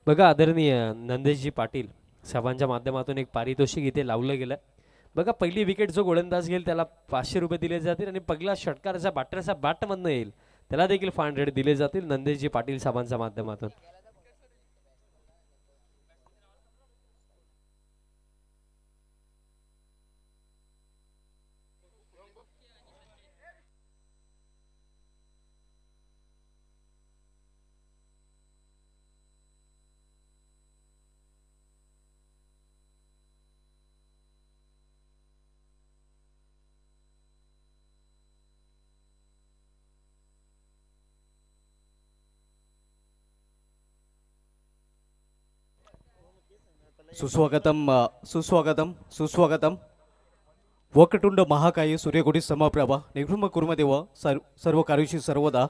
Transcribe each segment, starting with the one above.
बघा आदरणीय नंदेशजी पाटील साहेबांच्या माध्यमातून एक पारितोषिक इथे लावलं गेलं. बघा पहिली विकेट जो गोलंदाज घेईल त्याला 500 रुपये दिले जातील आणि पहिला षटकाराचा बॅटरचा बॅटमधनं येईल त्याला देखील 500 दिले जातील नंदेशजी पाटील साहेबांच्या माध्यमातून. सुस्वागतम सुस्वागतम सुस्वागतम. वक्रतुंड महाकाय सूर्यकोटी समप्रभा निर्भ्रम कुर्मदेव सर्व कार्युषी सर्वदा.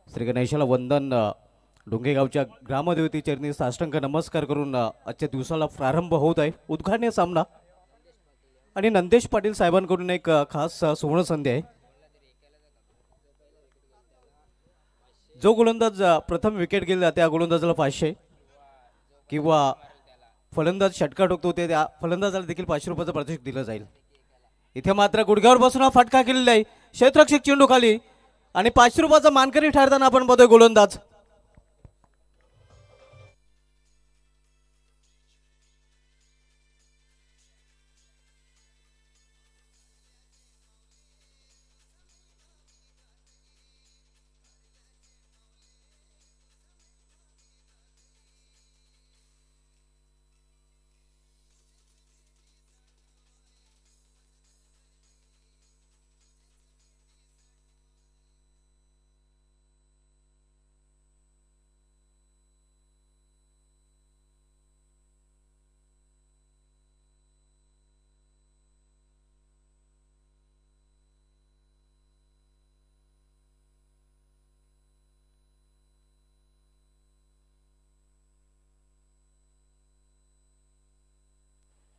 श्री गणेशाला वंदन. डोंगेगावच्या ग्रामदेवती चरणी साष्टांग नमस्कार करून आजच्या दिवसाला प्रारंभ होत आहे. उद्घाटनीय सामना आणि नंदेश पाटील साहेबांकडून एक खास सुवर्ण संधी आहे. जो गोलंदाज प्रथम विकेट गेला त्या गोलंदाजाला 500 किंवा फलंदाज षटका ठोकतो ते त्या फलंदाजाला देखील 500 रुपयाचं पारितोषिक दिलं जाईल. इथे मात्र गुडघ्यावर बसून हा फटका केलेला आहे. क्षेत्ररक्षक चेंडू खाली आणि 500 रुपयाचा मानकरी ठरताना आपण बघतोय गोलंदाज.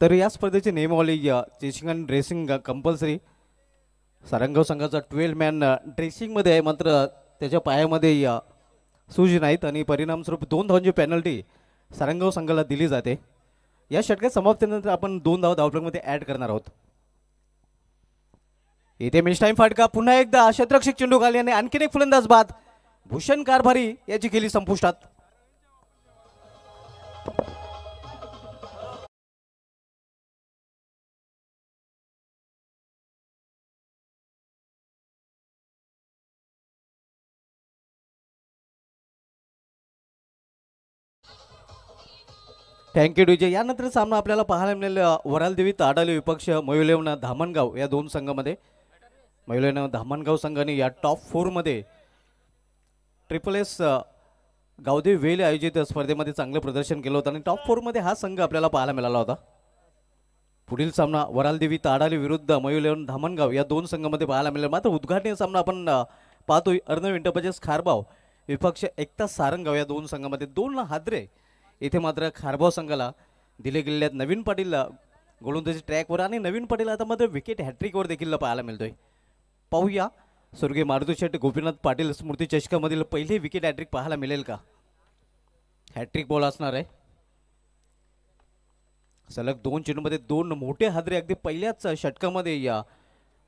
तर या स्पर्धेची नियमावली chasing and dressing compulsory. Sarangaon संघाचा 12 मॅन ड्रेसिंगमध्ये आहे मात्र त्याच्या पायामध्ये सूज नाहीत आणि परिणामस्वरूप 2 धावांची पेनल्टी सारंगाव संघाला दिली जाते. या षटकात समाप्तीनंतर आपण 2 धावा धावफलकामध्ये ॲड करणार आहोत. इथे मिस टाइम फटका पुन्हा एकदा क्षेत्ररक्षक चेंडू खाली आणि आणखीन एक फलंदाज बाद. भूषण कारभारी याची केली संपुष्टात. Thank you DJ. यानंतर सामना आपल्याला पाहायला मिळेल वरालदेवी ताडाली विपक्ष मयुलेवन धामणगाव या 2 संघामध्ये. मयुलेवन धामणगाव संघाने या टॉप 4 मध्ये ट्रिपल-एस गावदेवी वेल आयोजित स्पर्धेमध्ये चांगलं प्रदर्शन केलं होतं आणि टॉप 4 मध्ये हा संघ आपल्याला पाहायला मिळाला होता. पुढील सामना वरालदेवी ताडाली विरुद्ध मयुलेवन धामणगाव या 2 संघामध्ये पाहायला मिळेल. मात्र उद्घाटनीय सामना आपण पाहतोय अर्णव इंटरप्राइजेस खारबाव विपक्ष एकता सारंगाव या 2 संघामध्ये 2 हादरे. इथे मात्र खारबाव संघाला दिले गेलेले आहेत नवीन पाटील गोलंदाजी ट्रॅकवर आणि नवीन पाटील आता मात्र विकेट हॅट्रिकवर देखील पाहायला मिळतोय. पाहूया स्वर्गीय मारुती शेठ गोपीनाथ पाटील स्मृती चषकामधील पहिले विकेट हॅट्रिक पाहायला मिळेल का. हॅट्रिक बॉल असणार आहे. सलग 2 चेंडूमध्ये 2 मोठे हादरे अगदी पहिल्याच षटकामध्ये या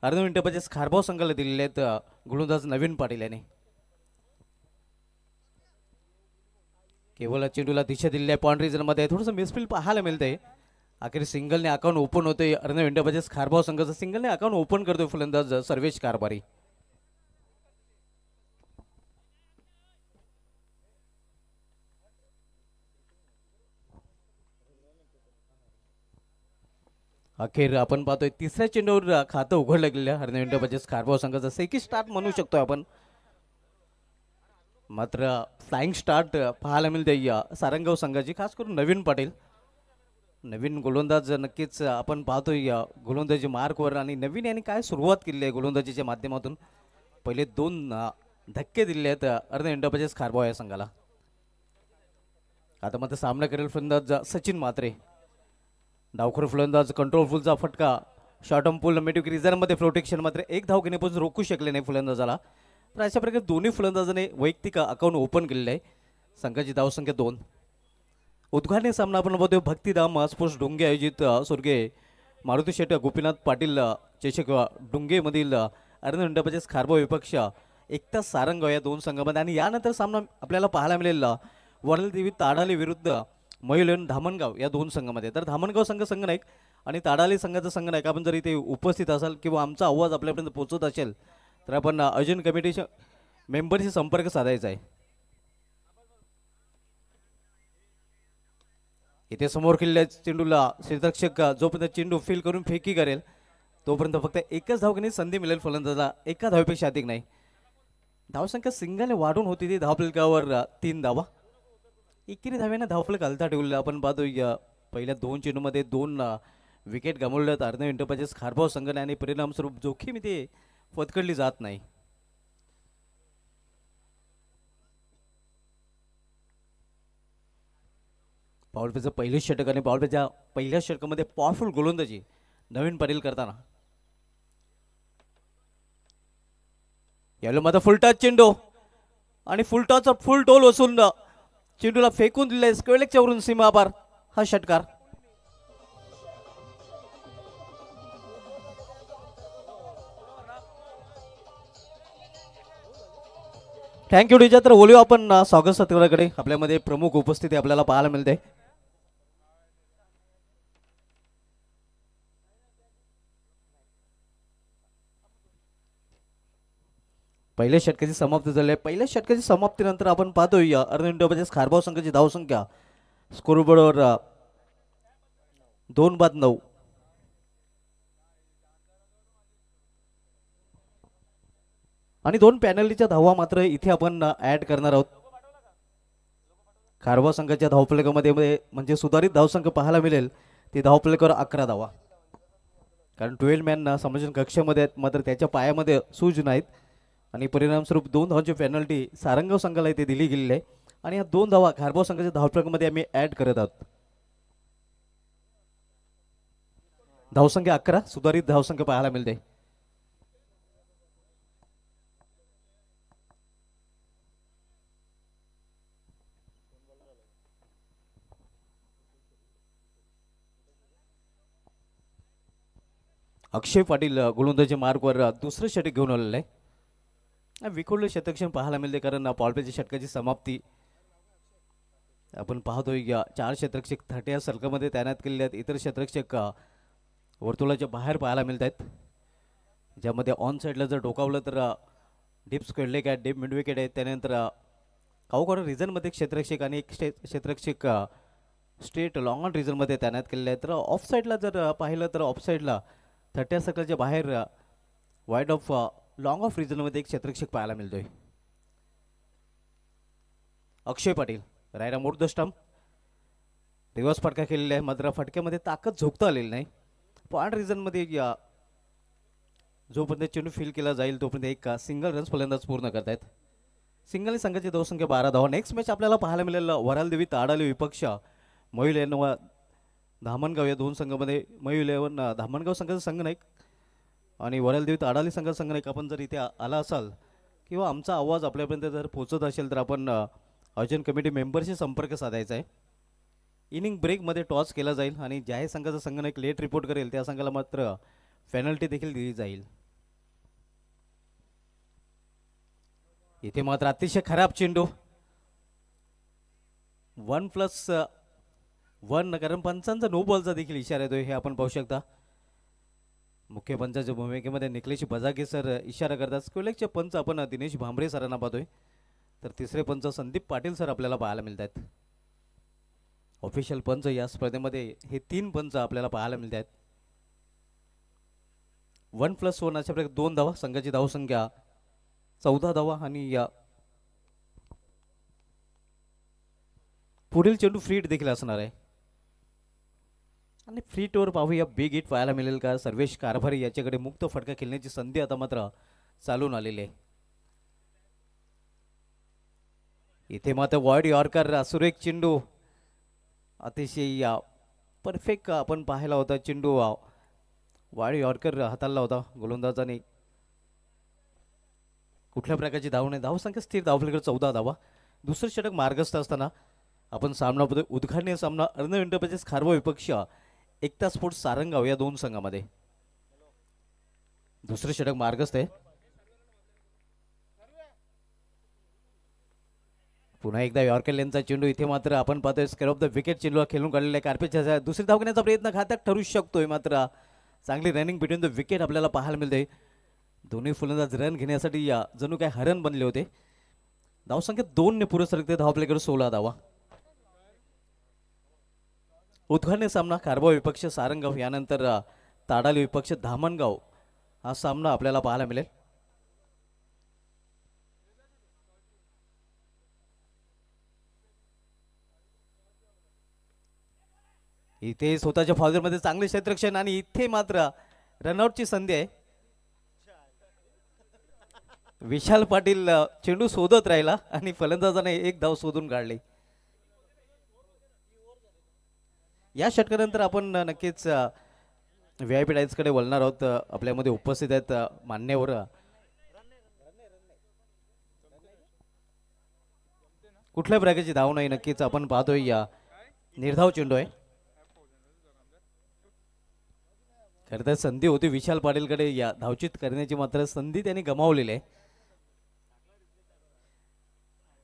अर्धव इंटरप्राइजेस खारबाव संघाला दिलेले आहेत गोलंदाज नवीन पाटील याने. केवळ चेंडूला दिशा दिलेल्या बाउंड्री झोनमध्ये थोडंसं मिसफील पाहायला मिळतंय. अखेर सिंगलने अकाउंट ओपन होतोय. अर्णव इंटरप्राइजेस खारबाव संघाचं सिंगलने अकाउंट ओपन करतोय फलंदाज सर्वेश कारभारी. अखेर आपण पाहतोय तिसऱ्या चेंडूवर खातं उघडलं गेलं अर्णव इंटरप्राइजेस खारबाव संघाचं सेकी स्टार्ट म्हणू शकतो आपण. मात्र फ्लाइंग स्टार्ट पाहायला मिळते या सारंगाव संघाची खास करून नवीन पाटील. नवीन गोलंदाज नक्कीच आपण पाहतोय या गोलंदाजी मार्कवर आणि नवीन यांनी काय सुरुवात केली आहे गोलंदाजीच्या माध्यमातून. पहिले 2 धक्के दिले आहेत अर्णव इंटरप्राइजेस खारबाव या संघाला. आता मात्र सामना करेल फलंदाज सचिन म्हात्रे. डावखोर फलंदाज कंट्रोल फुलचा फटका शॉर्ट ऑन पुल मेटिक रिझर्व्हमध्ये प्रोटेक्शन मात्र 1 धाव घेण्यापासून रोखू शकले नाही फलंदाजाला. तर अशा प्रकारे दोन्ही फलंदाजाने वैयक्तिक अकाउंट ओपन केलेलं आहे. संघाची धावसंख्या 2. उद्घाटनी सामना आपण बघतोय भक्तिधाम स्पोर्ट्स डोंगे आयोजित स्वर्गीय मारुती शेट गोपीनाथ पाटील चषक डोंगेमधील अर्ध मंडपाचे खारबो विपक्ष एकता सारंग या दोन संघामध्ये आणि यानंतर सामना आपल्याला पाहायला मिळेल वरलदेवी ताडाली विरुद्ध मयुलेन धामणगाव या दोन संघामध्ये. तर धामणगाव संघनायक आणि ताडाली संघाचा संघनायक आपण जर इथे उपस्थित असाल किंवा आमचा आवाज आपल्यापर्यंत पोहोचत असेल तर आपण आयोजन कमिटीच्या मेंबरशी संपर्क साधायचा आहे. इथे समोर केलेल्या चेंडूला क्षेत्ररक्षक जोपर्यंत चेंडू फील करून फेकी करेल तोपर्यंत फक्त एकच धावकनी संधी मिळेल फलंदाजाला, एका धावेपेक्षा अधिक नाही. धावसंख्या सिंगलने वाढून होती ती धावफलकावर 3 धावा. एकेरी धाव्याने धावफलक हलता ठेवलेला आपण पाहतो. पहिल्या 2 चेंडूमध्ये 2 विकेट गमावल्यात अर्ध मिनिटाचे खारबाव संघाने आणि परिणामस्वरूप जोखीम इथे पत्करली जात नाही. पॉवरप्लेचं पहिलं षटक आणि पॉवरप्लेच्या पहिल्या षटकामध्ये पॉवरफुल गोलंदाजी नवीन पाटील करताना यावेळी माझा फुल टच चेंडू आणि फुल टोल वसून चेंडूला फेकून दिले स्क्वेलेकच्या वरून सीमापार हा षटकार. थँक्यू डीजा. तर बोलूया आपण स्वागत सत्काराकडे. आपल्यामध्ये प्रमुख उपस्थिती आपल्याला पाहायला मिळते. पहिल्या षटकाची समाप्ती झाली आहे. पहिल्या षटकाची समाप्तीनंतर आपण पाहतोय अर्ध मिनिटामध्ये खारबाव संघाची धावसंख्या स्कोरबोर्डवर 2-9. आणि 2 पॅनल्टीच्या धावा मात्र इथे आपण ऍड करणार आहोत. खारबाव संघाच्या धावफलकामध्ये म्हणजे सुधारित धावसंख्या पाहायला मिळेल ती धावफलकावर 11 धावा. कारण 12 मॅन संयोजन कक्षामध्ये आहेत मात्र त्याच्या पायामध्ये सूज नाहीत आणि परिणामस्वरूप 2 धावांची पेनल्टी सारंगाव संघाला इथे दिली गेलेली आहे आणि या 2 धावा खारबाव संघाच्या धावफलकामध्ये आम्ही ऍड करत आहोत. धावसंख्या 11, सुधारित धावसंख्या पाहायला मिळते. अक्षय पाटील गोलंदाजी मार्गवर दुसरं षटक घेऊन आलेलं आहे. विखुरले शतक्षण पाहायला मिळते कारण पॉवरप्लेच्या षटकाची समाप्ती आपण पाहतोय. 4 क्षेत्ररक्षक 30 सर्कलमध्ये तैनात केलेले आहेत. इतर क्षेत्ररक्षक वर्तुळाच्या बाहेर पाहायला मिळत आहेत ज्यामध्ये ऑन साईडला जर डोकावलं तर डीप स्क्वेअर लेग आहे, डीप मिड विकेट आहे. त्यानंतर काउकॉर्नर रिझनमध्ये क्षेत्ररक्षक आणि एक क्षेत्ररक्षक स्ट्रेट लॉंग ऑन रिझनमध्ये तैनात केलेले आहेत. तर ऑफ साईडला जर पाहिलं तर ऑफ साईडला 30 सर्कलच्या बाहेर वाईड ऑफ लॉंग ऑफ रिजनमध्ये एक क्षेत्ररक्षक पाहायला मिळतोय. अक्षय पाटील रायरा मोड द स्टंप रिव्हर्स फटका केलेला आहे मात्र फटक्यामध्ये ताकद झोकता आलेली नाही. पॉइंट रिजनमध्ये जोपर्यंत चेंडू फील केला जाईल तोपर्यंत एक सिंगल रन्स फलंदाज पूर्ण करतायत. सिंगल संघाची धावसंख्या 12 धावा. नेक्स्ट मॅच आपल्याला पाहायला मिळेल वरालदेवी ताडाली विपक्ष मयुलेन व धामणगाव या 2 संघामध्ये. मयुलेन धामणगाव संघाचा संघनायक आणि वरालदेवी ताडाली संघाचा संघनायक आपण जर इथे आला असाल किंवा आमचा आवाज आपल्यापर्यंत जर पोहोचत असेल तर आपण आयोजन कमिटी मेंबरशी संपर्क साधायचा आहे. इनिंग ब्रेकमध्ये टॉस केला जाईल आणि ज्याही संघाचा संघनायक लेट रिपोर्ट करेल त्या संघाला मात्र पेनल्टी देखील दिली जाईल. इथे मात्र अतिशय खराब चेंडू 1+1 कारण पंचांचा नो बॉलचा देखील इशारा येतोय हे आपण पाहू शकता. मुख्य पंचाच्या भूमिकेमध्ये निखिलेश बजागे सर इशारा करतात. स्क्वेलेकचे पंच आपण दिनेश भांबरे सरांना पाहतोय तर तिसरे पंच संदीप पाटील सर आपल्याला पाहायला मिळत आहेत. ऑफिशियल पंच या स्पर्धेमध्ये हे 3 पंच आपल्याला पाहायला मिळत आहेत. 1+1 अशा प्रकारे 2 धावा. संघाची धावसंख्या 14 धावा आणि या पुढील चेंडू फ्री हिट देखील असणार आहे आणि फ्री हिटवर पाहूया बिग हिट पाहायला मिळेल का. सर्वेश कारभारी याच्याकडे मुक्त फटका खेळण्याची संधी आता मात्र चालून आलेली आहे. इथे मात्र वाईड यॉर्कर सुरेख चेंडू अतिशय परफेक्ट आपण पाहायला होता. चेंडू वाईड यॉर्कर हाताळला होता गोलंदाजाने. कुठल्या प्रकारची धाव नाही. धावसंख्या स्थिर धावफलकावर 14 धावा. दुसरं षटक मार्गस्थ असताना आपण सामनामध्ये उद्घाटनीय सामना अर्णव एंटरप्राइजेस खारवा विपक्ष एकता स्पोर्ट्स सारंगाव या दोन संघामध्ये. दुसरे षटक मार्गस्थ आहे. पुन्हा एकदा यॉर्कर लेनचा चेंडू. इथे मात्र आपण पाहतोय स्क्वेअर ऑफ द विकेट चेंडू खेळून काढलेला आहे. कार्पेटच्या दुसरी धाव घेण्याचा प्रयत्न घातक ठरू शकतोय, मात्र चांगली रनिंग बिटवीन द विकेट आपल्याला पाहायला मिळते. दोन्ही फलंदाज रन घेण्यासाठी या जणू काय हरण बनले होते. धावसंख्या 2 ने पुढे सरकते. धाव आपल्याकडे 16 धावा. उद्घाटनीय सामना खारवा विपक्ष सारंगाव यानंतर ताडाली विपक्ष धामणगाव हा सामना आपल्याला पाहायला मिळेल. इथे स्वतःच्या फाउलमध्ये चांगले क्षेत्ररक्षण आणि इथे मात्र रनआउटची संधी आहे. विशाल पाटील चेंडू शोधत राहिला आणि फलंदाजाने एक धाव शोधून काढली. या षटकानंतर आपण नक्कीच VIP टाईम्स कडे वळणार आहोत. आपल्यामध्ये उपस्थित आहेत मान्यवर. कुठल्या प्रकारची धाव नाही नक्कीच आपण पाहतोय. या निर्धाव चेंडू आहे. खरं तर संधी होती विशाल पाटीलकडे या धावचित करण्याची, मात्र संधी त्यांनी गमावलेली आहे.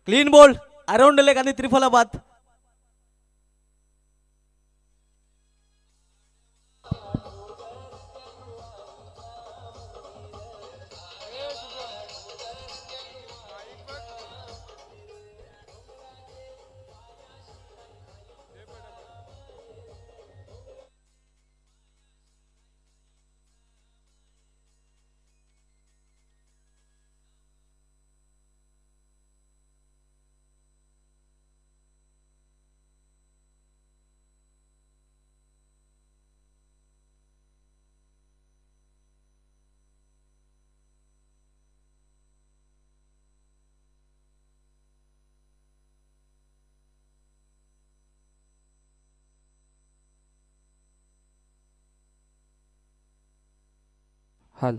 क्लीन बॉल अराउंड लेग आणि त्रिफला बाद. हाल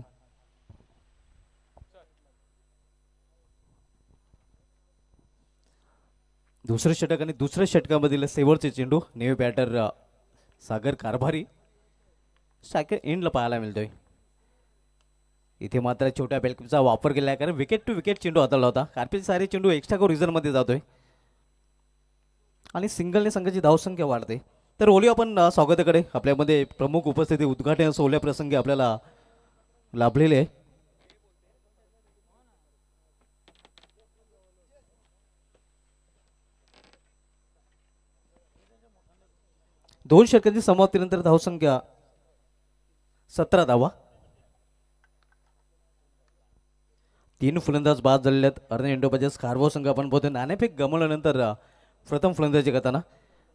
दुसरे षटक आणि दुसऱ्या षटकामधील शेवटचे चेंडू नेव्ही बॅटर सागर कारभारी सायकल एंडला पाहायला मिळतोय. इथे मात्र छोट्या बेल्कचा वापर केला आहे, कारण विकेट टू विकेट चेंडू हाताळला होता. कार्पेट सारे चेंडू एक्स्ट्रा को रिझन मध्ये जातोय आणि सिंगलने संघाची धावसंख्या वाढते. तर ओली आपण स्वागताकडे आपल्यामध्ये प्रमुख उपस्थिती उद्घाटन सोहळ्या प्रसंगी आपल्याला लाभलेले आहे. दोन षटकांची समाप्तीनंतर धावसंख्या 17 धावा. 3 फलंदाज बाद झालेले आहेत. अर्णव एंटरप्राइजेस खारवा संघ आपण बहुतेक नाणेफेक गमावल्यानंतर प्रथम फलंदाजी करताना.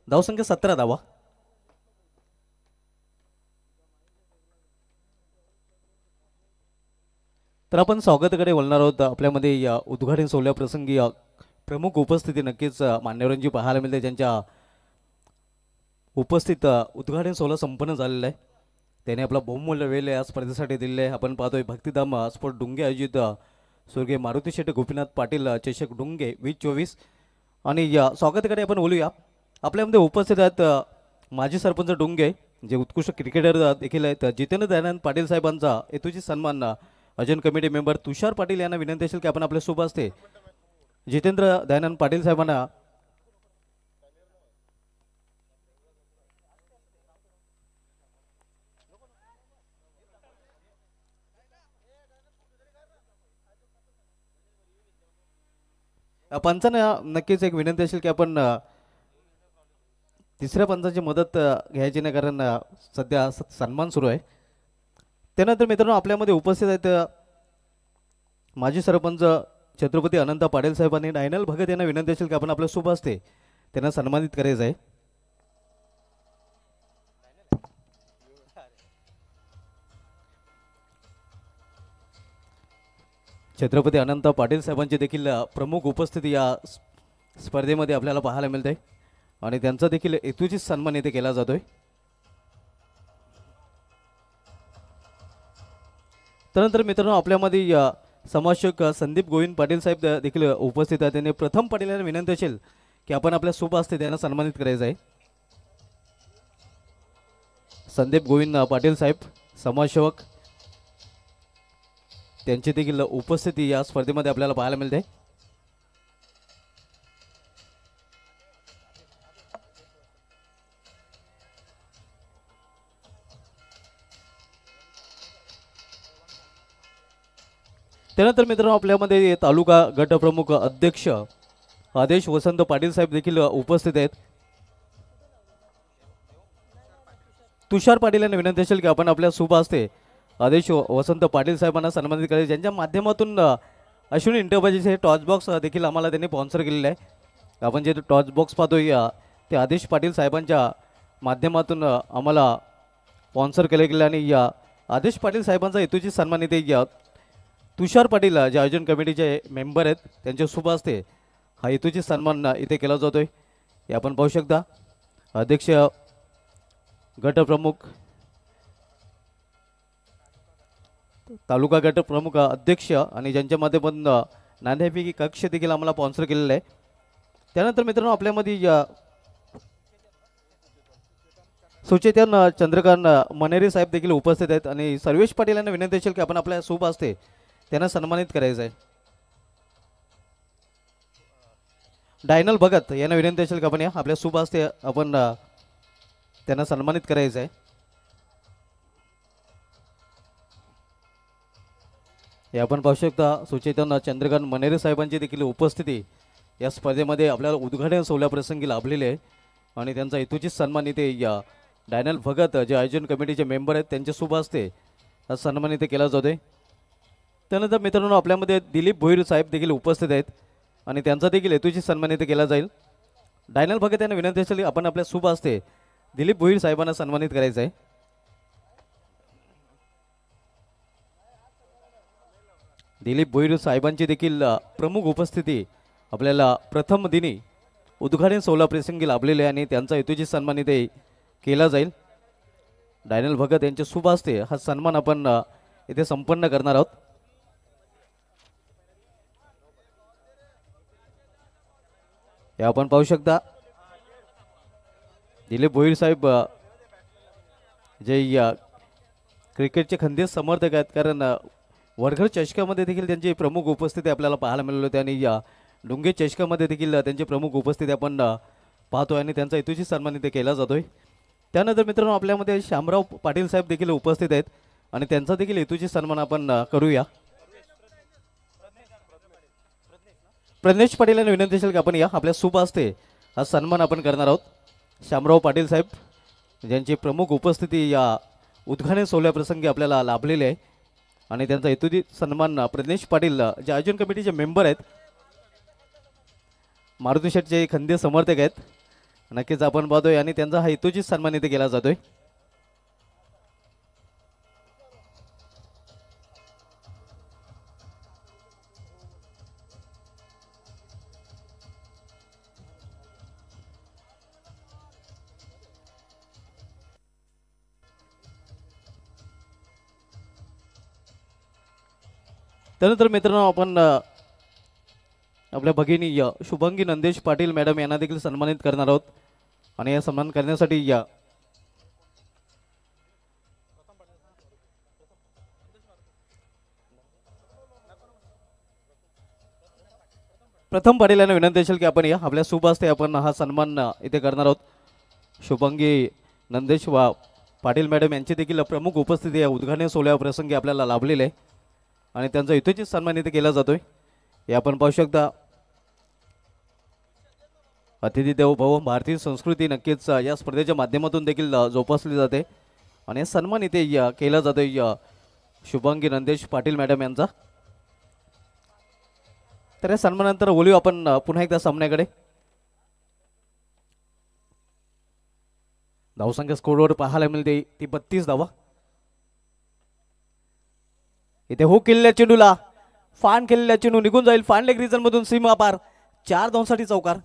धावसंख्या 17 धावा. तर आपण स्वागताकडे वळणार आहोत. आपल्यामध्ये या उद्घाटन सोहळ्या प्रसंगी प्रमुख उपस्थिती नक्कीच मान्यवरांची पाहायला मिळते, ज्यांच्या उपस्थित उद्घाटन सोहळा संपन्न झालेला आहे. त्याने आपला बहुमूल्य वेळ या स्पर्धेसाठी दिलेला आहे. आपण पाहतोय भक्तिधाम स्पोर्ट डुंगे आयोजित स्वर्गीय मारुती शेठ गोपीनाथ पाटील चषक डुंगे 2024. आणि या स्वागताकडे आपण बोलूया. आपल्यामध्ये उपस्थित आहेत माजी सरपंच डुंगे, जे उत्कृष्ट क्रिकेटर देखील आहेत. जितेंद्र दयानंद पाटील साहेबांचा हेतूची सन्मान अजून कमिटी मेंबर तुषार पाटील यांना विनंती असेल की आपण आपल्या सोबत असते जितेंद्र दयानंद पाटील साहेबांना पंचांना नक्कीच एक विनंती असेल की आपण तिसऱ्या पंचांची मदत घ्यायची नाही, कारण सध्या सन्मान सुरू आहे. त्यानंतर मित्रांनो आपल्यामध्ये उपस्थित आहेत माजी सरपंच छत्रपती अनंत पाटील साहेबांनी नायनल भगत यांना विनंती असेल की आपण आपल्या सोबत असते त्यांना सन्मानित करायचं आहे. छत्रपती अनंत पाटील साहेबांची देखील प्रमुख उपस्थिती या स्पर्धेमध्ये आपल्याला पाहायला मिळते आणि त्यांचा देखील हेतूची सन्मान येथे केला जातोय. त्यानंतर मित्रांनो आपल्यामध्ये समाजसेवक संदीप गोविंद पाटील साहेब देखील उपस्थित आहेत. त्यांनी प्रथम पाटील यांना विनंती असेल की आपण आपल्या शुभ हस्ते त्यांना सन्मानित करायचं आहे. संदीप गोविंद पाटील साहेब समाजसेवक त्यांची देखील उपस्थिती या स्पर्धेमध्ये आपल्याला पाहायला मिळते. त्यानंतर मित्रांनो आपल्यामध्ये तालुका गटप्रमुख अध्यक्ष आदेश वसंत पाटील साहेब देखील उपस्थित आहेत. तुषार पाटील यांना विनंती असेल की आपण आपल्या शुभ हस्ते आदेश वसंत पाटील साहेबांना सन्मानित करायचे, ज्यांच्या माध्यमातून अश्विनी इंटरप्राइजेस हे टॉर्च बॉक्स देखील आम्हाला त्यांनी स्पॉन्सर केलेलं आहे. आपण जे टॉर्च बॉक्स पाहतोय ते आदेश पाटील साहेबांच्या माध्यमातून आम्हाला स्पॉन्सर केले गेले आणि या आदेश पाटील साहेबांचा हेतूची सन्मान इथे तुषार पाटील जे आयोजन कमिटीचे मेंबर आहेत त्यांच्या शुभ हस्ते हा हेतूची सन्मान इथे केला जातोय. हे आपण पाहू शकता. अध्यक्ष गटप्रमुख तालुका गटप्रमुख अध्यक्ष आणि ज्यांच्या माध्यमातून नाणेफेकी कक्ष देखील आम्हाला स्पॉन्सर केलेलं आहे. त्यानंतर मित्रांनो आपल्यामध्ये सुचेतन चंद्रकांत मनेरे साहेब देखील उपस्थित आहेत आणि सर्वेश पाटील यांना विनंती असेल की आपण आपल्या शुभ हस्ते त्यांना सन्मानित करायचं आहे. डायनल भगत यांना विनंती असेल की आपण आपल्या शुभ हस्ते आपण त्यांना सन्मानित करायचं आहे. हे आपण पाहू शकता. सुचेतन चंद्रकांत मनेरे साहेबांची देखील उपस्थिती या स्पर्धेमध्ये आपल्याला उद्घाटन सोहळ्याप्रसंगी लाभलेले आहे आणि त्यांचा हेतूची सन्मान इथे या डायनल भगत जे आयोजन कमिटीचे मेंबर आहेत त्यांच्या शुभ हस्ते हा सन्मान इथे केला जातोय. त्यानंतर मित्रांनो आपल्यामध्ये दिलीप भोईर साहेब देखील उपस्थित आहेत आणि त्यांचा देखील हेतूची सन्मान इथे केला जाईल. डायनल भगत यांना विनंती असेल आपण आपल्या शुभ हस्ते दिलीप भोईर साहेबांना सन्मानित करायचं आहे. दिलीप भोईर साहेबांची देखील प्रमुख उपस्थिती आपल्याला प्रथम दिनी उद्घाटन सोहळा प्रसंगी लाभलेले आहे आणि त्यांचा हेतूची सन्मान इथे केला जाईल. डायनल भगत यांच्या शुभ हस्ते हा सन्मान आपण इथे संपन्न करणार आहोत. हे आपण पाहू शकता. दिलीप भोईर साहेब जे क्रिकेटचे खंदे समर्थक आहेत, कारण वडघर चषकामध्ये देखील त्यांची प्रमुख उपस्थिती आपल्याला पाहायला मिळाली होती आणि या डुंगे चषकामध्ये देखील त्यांची प्रमुख उपस्थिती आपण पाहतोय आणि त्यांचा हेतूची सन्मान इथे केला जातोय. त्यानंतर मित्रांनो आपल्यामध्ये शामराव पाटील साहेब देखील उपस्थित आहेत आणि त्यांचा देखील हेतूची सन्मान आपण करूया. प्रज्ञेश पाटील यांना विनंती असेल की आपण आपल्या शुभ हस्ते हा सन्मान आपण करणार आहोत. शामराव पाटील साहेब ज्यांची प्रमुख उपस्थिती या उद्घाटन सोहळ्याप्रसंगी आपल्याला लाभलेली आहे आणि त्यांचा हेतूची सन्मान प्रज्ञेश पाटील जे आयोजन कमिटीचे मेंबर आहेत, मारुती शेठचे खंदे समर्थक आहेत, नक्कीच आपण पाहतोय आणि त्यांचा हा हेतूची सन्मान इथे केला जातोय. त्यानंतर मित्रांनो आपण आपल्या भगिनी शुभंगी नंदेश पाटील मॅडम यांना देखील सन्मानित करणार आहोत आणि या सन्मान करण्यासाठी प्रथम पाटील यांना विनंती असेल की आपण आपल्या शुभ हस्ते आपण हा सन्मान इथे करणार आहोत. शुभंगी नंदेश पाटील मॅडम यांची देखील प्रमुख उपस्थिती या उद्घाटन सोहळ्याप्रसंगी आपल्याला लाभलेले आहे आणि त्यांचा हेतूची सन्मान इथे केला जातोय. हे आपण पाहू शकता. अतिथी देवो भव, भारतीय संस्कृती नक्कीच या स्पर्धेच्या माध्यमातून देखील जोपासली जाते आणि सन्मान इथे केला जातोय शुभांगी नंदेश पाटील मॅडम यांचा. तर या सन्मानानंतर बोलू आपण पुन्हा एकदा सामन्याकडे. धावसंख्या स्कोरवर पाहायला मिळते ती 32 धावा. इथे हो केलेल्या चेंडूला फान केलेल्या चेंडू निघून जाईल फान लेग रिजन मधून सीमा पार. 4 धावांसाठी चौकार.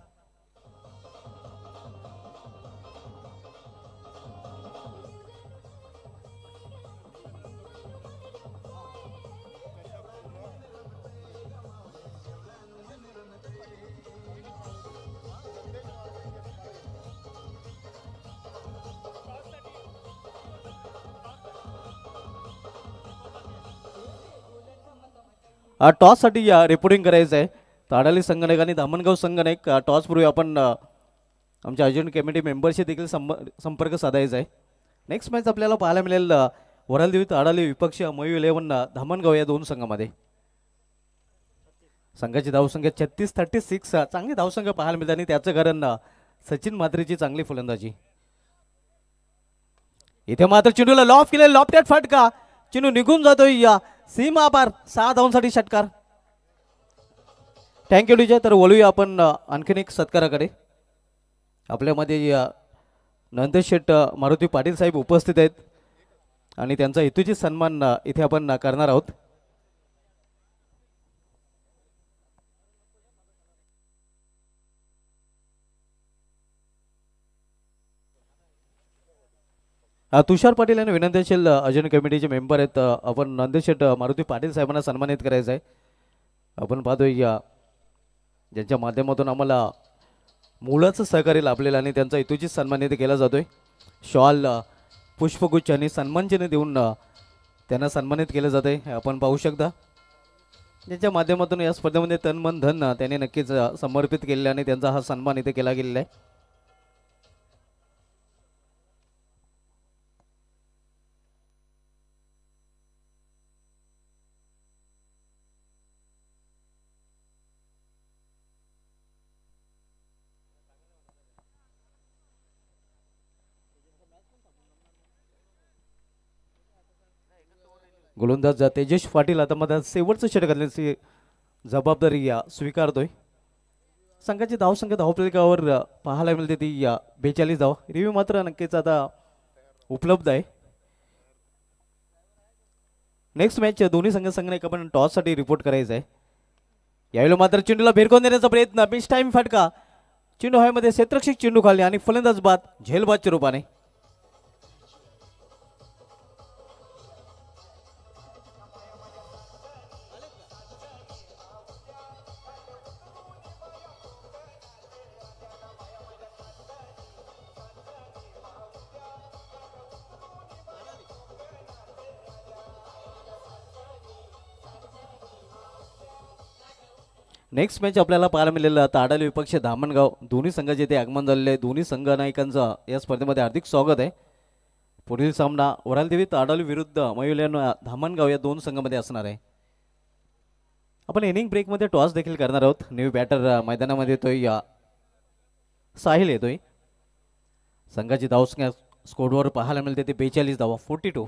टॉससाठी रिपोर्टिंग करायचं आहे. ताडाली संघटक आणि धामणगाव संघटक टॉसपूर्वी आपण आमच्या अर्जंट कमिटी मेंबरशी देखील संपर्क साधायचा आहे. नेक्स्ट मॅच आपल्याला पाहायला मिळेल वरालदेवी ताडाली विपक्ष मयू 11 धामणगाव या दोन संघामध्ये. संघाची धावसंख्या 36-36 चांगली धावसंख्या पाहायला मिळते आणि त्याचं कारण सचिन म्हात्रेची चांगली फलंदाजी. इथे मात्र चेंडूला लॉफ केले, लॉफ्टेड फटका, चेंडू निघून जातोय या सीमा पार. 6 धावांसाठी षटकार. थँक्यू विजय. तर वळूया आपण आणखीन एक सत्काराकडे. आपल्यामध्ये नंदेश शेठ मारुती पाटील साहेब उपस्थित आहेत आणि त्यांचा हेतूची सन्मान इथे आपण करणार आहोत. तुषार पाटील यांना विनंती असेल, अर्जंट कमिटीचे मेंबर आहेत, आपण नंदेश शेठ मारुती पाटील साहेबांना सन्मानित करायचं आहे. आपण पाहतोय ज्यांच्या माध्यमातून आम्हाला मुलाचं सहकार्य लाभलेलं आणि त्यांचा हेतूची सन्मानित केला जातोय. शॉल पुष्पगुच्छ आणि सन्मानचिन्ह देऊन त्यांना सन्मानित केलं जात आहे. आपण पाहू शकता ज्यांच्या माध्यमातून या स्पर्धेमध्ये तन मन धन त्यांनी नक्कीच समर्पित केलेलं आणि त्यांचा हा सन्मान इथे केला गेलेला आहे. गोलंदाज तेजस पाटील आता मध्ये शेवटचं षटक घालण्याची जबाबदारी स्वीकारतोय. संघाची धावसंख्या धावफलकावर पाहायला मिळते ती 42 धाव. रिव्ह्यू मात्र नक्कीच आता उपलब्ध आहे. नेक्स्ट मॅच दोन्ही संघाने आपण टॉससाठी रिपोर्ट करायचं आहे. यावेळी मात्र चेंडूला भिरकवून देण्याचा प्रयत्न, मिस टाइम फटका, चेंडू हवेमध्ये क्षेत्ररक्षक चेंडू खाली आणि फलंदाज बाद झेलबादच्या रूपाने. नेक्स्ट मॅच आपल्याला पाहायला मिळालेलं ताडाली विपक्ष धामणगाव. दोन्ही संघाचे ते आगमन झालेले. दोन्ही संघ नायकांचं या स्पर्धेमध्ये हार्दिक स्वागत आहे. पुढील सामना वरालदेवी ताडाली विरुद्ध मयू 11 धामणगाव या दोन संघामध्ये असणार आहे. आपण इनिंग ब्रेकमध्ये टॉस देखील करणार आहोत. न्यू बॅटर मैदानामध्ये येतोय साहिल येतोय. संघाची धावसंख्या स्कोरवर पाहायला मिळते ते 42 धावा 42.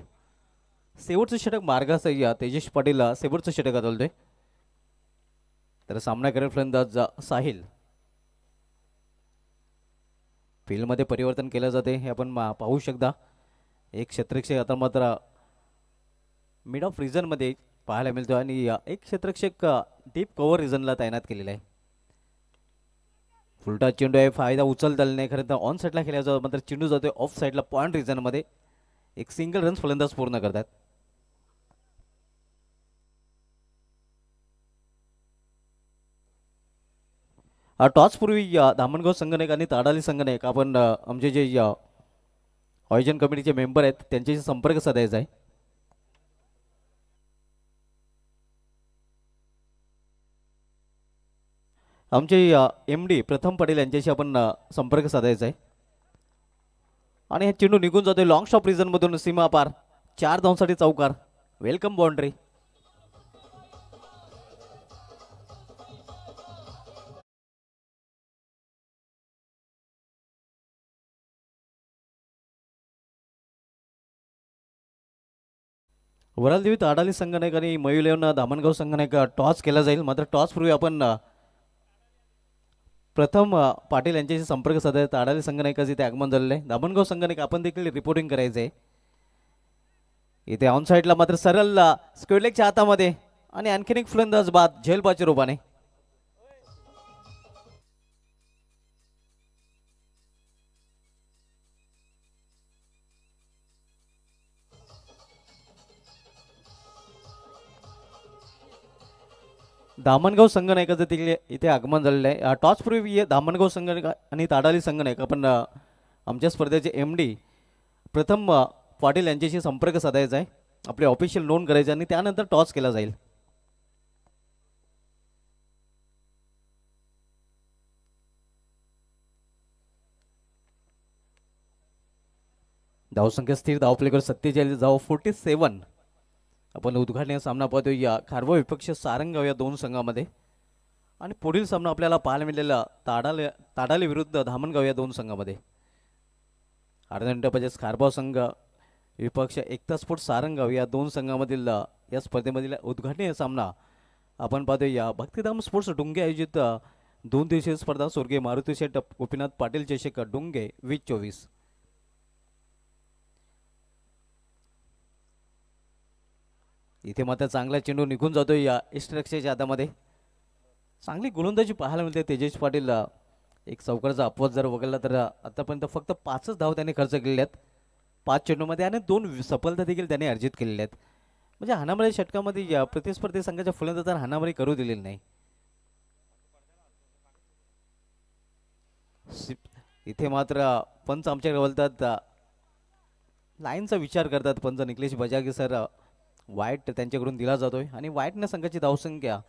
शेवटचं षटक मार्गाचं तेजस पाटील शेवटचं षटक घालतोय. तर सामना करेल फलंदाज साहिल. फील्डमध्ये परिवर्तन केलं जाते हे आपण पाहू शकता. एक क्षेत्ररक्षक आता मात्र मिड ऑफ रिजनमध्ये पाहायला मिळतो आणि एक क्षेत्ररक्षक डीप कव्हर रिजनला तैनात केलेला आहे. फुलटा चेंडू आहे, फायदा उचलता नाही. खरं तर ऑन साईडला खेळला जातो मात्र चेंडू जातोय ऑफ साईडला पॉईंट रिजनमध्ये. एक सिंगल रन्स फलंदाज पूर्ण करतात. टॉस पूर्वी धामणगाव संघटक आणि ताडाली संघटक आपण आमचे जे आयोजन कमिटीचे मेंबर आहेत त्यांच्याशी संपर्क साधायचा आहे. आमचे MD प्रथम पाटील यांच्याशी आपण संपर्क साधायचा आहे. आणि हे चेंडू निघून जातोय लॉंग स्टॉप रिजन मधून सीमा पार. 4 धावांसाठी चौकार. Welcome boundary. वरालदेवी ताडाली संघटक आणि मयू 11 धामणगाव संघटक टॉस केला जाईल. मात्र टॉस पूर्वी आपण प्रथम पाटील यांच्याशी संपर्क साधायचा. ताडाली संघटकाचे इथे आगमन झालेलं आहे. धामणगाव संघटक आपण देखील रिपोर्टिंग करायचं आहे. इथे ऑन साईडला मात्र सरळ स्क्वेअरलेगच्या हातामध्ये आणि आणखीन एक फलंदाज बाद झेलबादच्या रूपाने. धामणगाव संघटकाचं तिकडे इथे आगमन झालेलं आहे. टॉस पूर्वी धामणगाव संघटक आणि ताडाली संघटक आपण आमच्या स्पर्धेचे MD प्रथम पाटील यांच्याशी संपर्क साधायचा आहे. आपले ऑफिशियल नोंद करायचे आणि त्यानंतर टॉस केला जाईल. धावसंख्या स्थिर, धावफलकावर 47, धाव 47. आपण उद्घाटनीय सामना पाहतो या खारवा विपक्ष सारंगाव या दोन संघामध्ये. आणि पुढील सामना आपल्याला पाहायला मिळालेला ताडाले विरुद्ध धामणगाव या दोन संघामध्ये. अर्धा मिनिटापासून खारबाव संघ विपक्ष एकता स्पोर्ट्स सारंगाव या दोन संघामधील या स्पर्धेमधील उद्घाटनीय सामना आपण पाहतो या भक्तिधाम स्पोर्ट्स डुंगे आयोजित 2 दिवसीय स्पर्धा स्वर्गीय मारुती शेठ गोपीनाथ पाटील चषक डुंगे 2024. इथे मात्र चांगला चेंडू निघून जातो या इष्टरक्षाच्या हातामध्ये. चांगली गोलंदाजी पाहायला मिळते तेजस पाटील. एक चौकारचा अपवाद जर वगळला तर आतापर्यंत फक्त 5च धाव त्याने खर्च केलेल्या आहेत 5 चेंडूमध्ये आणि 2 सफलता देखील त्याने अर्जित केलेल्या आहेत. म्हणजे हाणामारी षटकामध्ये या प्रतिस्पर्धी संघाच्या फलंदाजांना हाणामारी करू दिलेली नाही. इथे मात्र पंच आमच्याकडे बोलतात, लाईनचा विचार करतात पंच निखिलेश बजागे सर. वाईट त्यांच्याकडून दिला जातोय आणि वाईटने संघाची धावसंख्या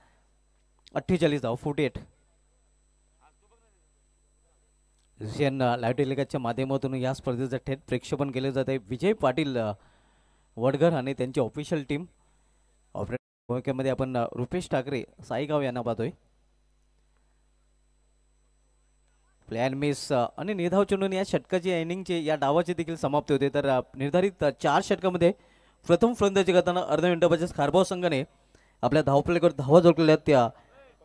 48 धाव 48. एशियन लाईव्ह टेलिकास्टच्या माध्यमातून या स्पर्धेचं थेट प्रेक्षेपण केले जात आहे. विजय पाटील वडघर आणि त्यांची ऑफिशियल टीम. ऑपरेटर भूमिकेमध्ये आपण रुपेश ठाकरे साईगाव यांना पाहतोय. प्लॅन मिस आणि निर्धाव चेंडून या षटकाची इनिंगचे या डावाची देखील समाप्ती होते. तर निर्धारित 4 षटकामध्ये प्रथम फलंदाजी करताना अर्ध्या मिनिटापासून खारबाव संघाने आपल्या धावफलकावर धावा जोडलेल्या त्या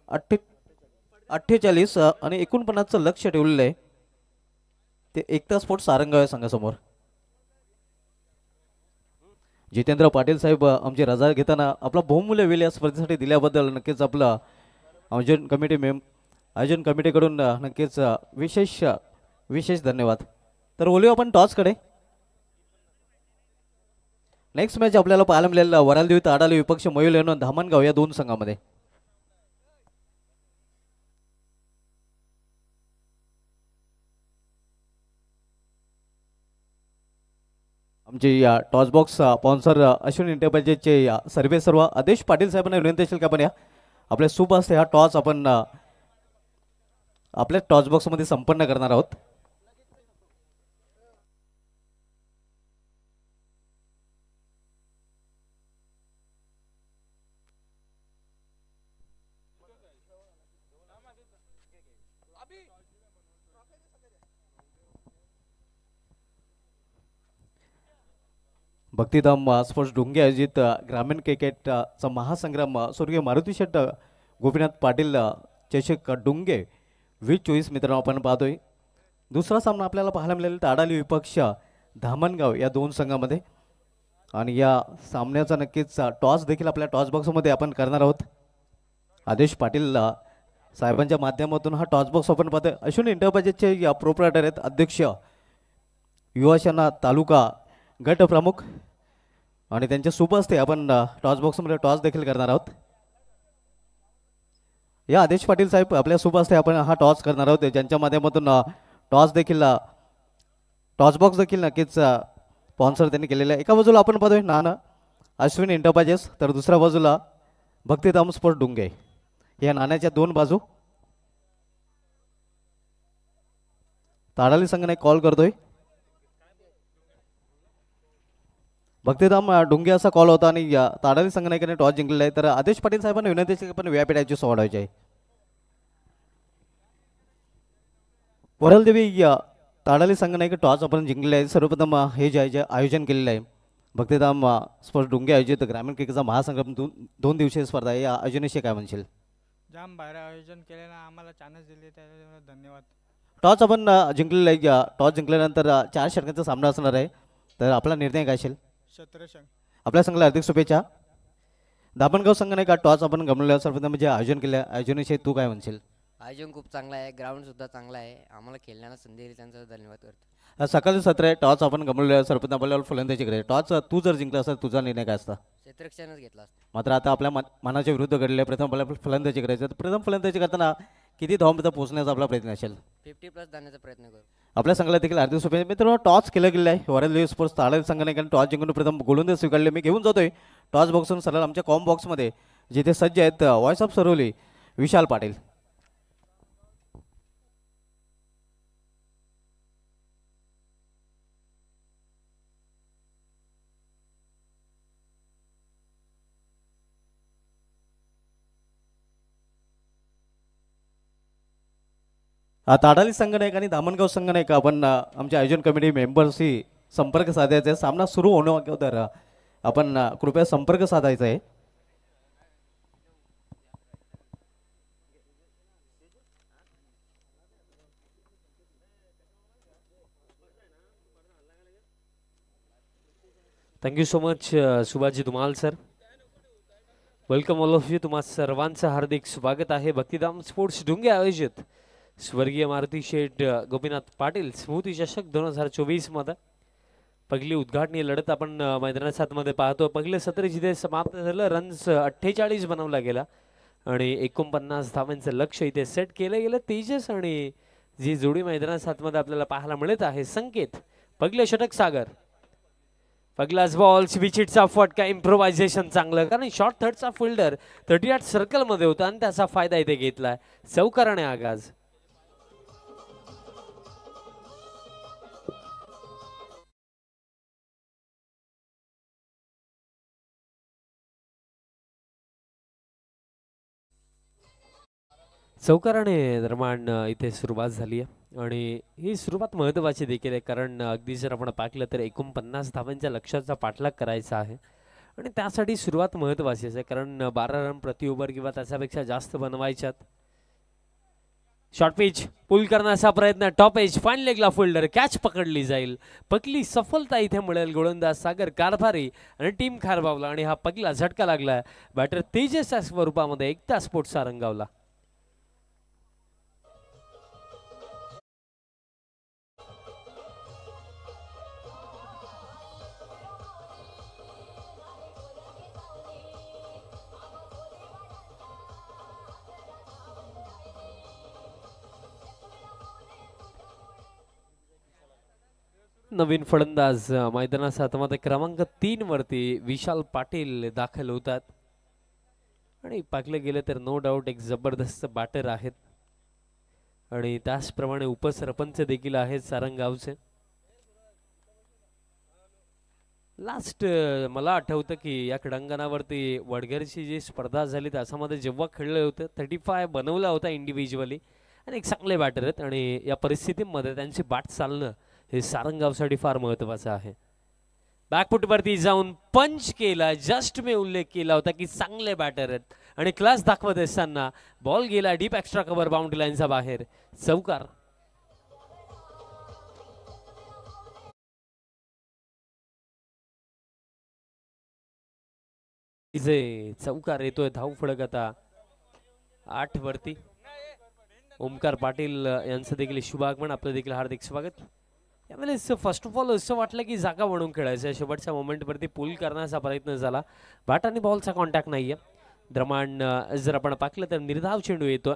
48 आणि 49चं लक्ष ठेवलेलं आहे ते एकता स्पोर्ट्स सारंगाव या संघासमोर. जितेंद्र पाटील साहेब आमची रजा घेताना आपला बहुमूल्य वेळ या स्पर्धेसाठी दिल्याबद्दल नक्कीच आपला आयोजन कमिटीकडून नक्कीच विशेष धन्यवाद. तर बोलूया आपण टॉसकडे. नेक्स्ट मॅच आपल्याला पाहायला मिळालेला वरालदेवी ताडाले विपक्ष मयूर धामणगाव या दोन संघामध्ये. आमचे या टॉस बॉक्स स्पॉन्सर अश्विन इंटरप्राइजेसचे सर्वे सर्व आदेश पाटील साहेबांना विनंती असेल की आपण या आपल्या शुभ असते हा टॉस आपण आपल्या टॉस बॉक्समध्ये संपन्न करणार आहोत. भक्तिधाम स्पोर्ट्स डुंगे आयोजित ग्रामीण क्रिकेटचा महासंग्राम स्वर्गीय मारुती शेठ गोपीनाथ पाटील चषक डुंगे 2024 मित्रांनो आपण पाहतोय. दुसरा सामना आपल्याला पाहायला मिळालेला ताडाली विपक्ष धामणगाव या दोन संघामध्ये. आणि या सामन्याचा नक्कीच टॉस देखील आपल्या टॉस बॉक्समध्ये आपण करणार आहोत. आदेश पाटील साहेबांच्या माध्यमातून हा टॉस बॉक्स आपण पाहतोय. अश्विन इंटरप्राइजेसचे या प्रोप्रायटर आहेत अध्यक्ष युवासेना तालुका गट प्रमुख आणि त्यांच्या शुभ असते आपण टॉस बॉक्समध्ये टॉस देखील करणार आहोत. या आदेश पाटील साहेब आपल्या शुभ असते आपण हा टॉस करणार आहोत ज्यांच्या माध्यमातून टॉस बॉक्स देखील नक्कीच स्पॉन्सर त्यांनी केलेला आहे. एका बाजूला आपण पाहतोय नाना अश्विन इंटरप्राइजेस तर दुसऱ्या बाजूला भक्तिधाम स्पोर्ट्स डुंगे. या नाण्याच्या दोन बाजू. ताडाली संघाने कॉल करतोय. भक्तिधाम डुंगे असा कॉल होता आणि ताडाली संघाने टॉस जिंकलेला आहे. तर आदेश पाटील साहेबांना विनंती असेल की आपण व्यापीठाची सोडवायची आहे. वरलदेवी ताडाली संघाने टॉस आपण जिंकलेला आहे. सर्वप्रथम हे जे आयोजन केलेलं आहे भक्तिधाम स्पोर्ट्स डुंगे आयोजित ग्रामीण क्रिकेटचा महासंग्राम 2 दिवसीय स्पर्धा आहे. या आयोजनाशी काय म्हणशील? जाम भारी आयोजन केलेलं आम्हाला चान्स दिले त्याच्यामुळे धन्यवाद. टॉस आपण जिंकलेला आहे. टॉस जिंकल्यानंतर 4 षटकांचा सामना असणार आहे. तर आपला निर्णय काय असेल? शत्रशंग आपल्या संघाला हार्दिक शुभेच्छा. धामणगाव संघाने का टॉस आपण गमवलं सर्वप्रथम जे आयोजन केलं आयोजनाशी तू काय म्हणशील? आयोजन खूप चांगला आहे. ग्राउंड सुद्धा चांगला आहे. आम्हाला खेळण्याला संधी दिली त्यांचा धन्यवाद करतो. सकाळचं सत्र आहे. टॉस आपण गमवलं सर्वप्रथम आपल्याला फलंदाजी करायची. टॉस तू जर जिंकला असता तुझा निर्णय काय असता? क्षेत्ररक्षणच घेतला असता. मात्र आता आपल्या मनाच्या विरुद्ध घडले प्रथम आपल्याला फलंदाजी करायचं. प्रथम फलंदाजी करताना किती धावांपर्यंत पोहोचण्याचा आपला प्रयत्न असेल? 50+ जाण्याचा प्रयत्न करू. आपल्या संघाला देखील हार्दिक शुभेच्छा. मित्रांनो टॉस केलं गेलं आहे. वरलदेवी स्पोर्ट्स ताडाली संघाने टॉस जिंकून प्रथम गोलंदाज स्वीकारले. मी घेऊन जातोय टॉस बॉक्सून सरळ आमच्या कॉम बॉक्समध्ये जिथे सज्ज आहेत व्हॉइस ऑफ सरवली विशाल पाटील. ताडाली संघनायक आणि धामणगाव संघनायक आपण आमच्या आयोजन कमिटी मेंबर्सशी संपर्क साधायचा आहे. सामना सुरू होणं अगोदर आपण कृपया संपर्क साधायचा आहे. Thank you so much Subhashji Dhumal sir. Welcome all of you. तुम्हा सर्वांचं हार्दिक स्वागत आहे भक्तिधाम स्पोर्ट्स ढुंगे आयोजित स्वर्गीय मारुती शेठ गोपीनाथ पाटील स्मृती चषक 2024 मध्ये पहिली उद्घाटनीय लढत आपण मैदानात 7 मध्ये पाहतो. पहिले सत्र जिथे समाप्त झालं, रन्स 48 बनवला गेला आणि 49 धावांचं लक्ष इथे सेट केलं गेलं. तेजस आणि जी जोडी मैदानात 7 मध्ये आपल्याला पाहायला मिळत आहे, संकेत पहिले षटक सागर. पहिलाच बॉल विचिटचा फटका, इम्प्रोव्हायझेशन चांगलं, कारण शॉर्ट थर्डचा फिल्डर 38 सर्कल मध्ये होता आणि त्याचा फायदा इथे घेतलाय. चौकाराने आगाज. चौकाराने दरम्यान इथे सुरुवात झाली आहे आणि ही सुरुवात महत्त्वाची देखील आहे, कारण अगदी जर आपण पाहिलं तर 49 धावांच्या लक्ष्याचा पाठलाग करायचा आहे आणि त्यासाठी सुरुवात महत्त्वाची आहे, कारण 12 रन प्रति ओव्हर किंवा त्याच्यापेक्षा जास्त बनवायच्यात. शॉर्ट पिच पुल करण्याचा प्रयत्न, टॉप एज फाईन लेगला फिल्डर, कॅच पकडली जाईल. पहिली सफलता इथे मिळेल गोलंदाज सागर कारभारी आणि टीम खारबावला आणि हा पहिला झटका लागला बॅटर तेजसच्या स्वरूपामध्ये एकता स्पोर्ट्सचा रंगावला. नवीन फलंदाज मैदानात हातामध्ये क्रमांक 3 वरती विशाल पाटील दाखल होतात आणि पाकले गेले तर नो डाऊट एक जबरदस्त बॅटर आहेत आणि त्याचप्रमाणे उपसरपंच देखील आहेत सारंगावचे. लास्ट मला आठवतं की या क्रीडांगणावरती वडगरची जी स्पर्धा झाली त्याच्यामध्ये जेव्हा खेळले होते 35 बनवला होता इंडिव्हिज्युअली आणि एक चांगले बॅटर आहेत आणि या परिस्थितीमध्ये त्यांची बॅट चालणं हे सारंगावसाठी फार महत्त्वाचं आहे. बॅकफुटवरती जाऊन पंच केला, जस्ट मी उल्लेख केला होता की चांगले बॅटर आहेत आणि क्लास दाखवत असताना बॉल गेला डीप एक्स्ट्रा कव्हर बाउंड्री लाईनच्या बाहेर. चौकार. चौकार येतोय. धाव फळक आता 8 वरती. ओमकार पाटील यांचं देखील शुभागमन, आपलं देखील हार्दिक स्वागत. यावेळेस फर्स्ट ऑफ ऑल असं वाटलं की जागा बनवून खेळायचं, शेवटच्या मोमेंटवरती पुल करण्याचा प्रयत्न झाला. बॅट आणि बॉलचा कॉन्टॅक्ट नाहीये. दरम्यान जर आपण पाहिलं तर निर्धाव चेंडू येतो.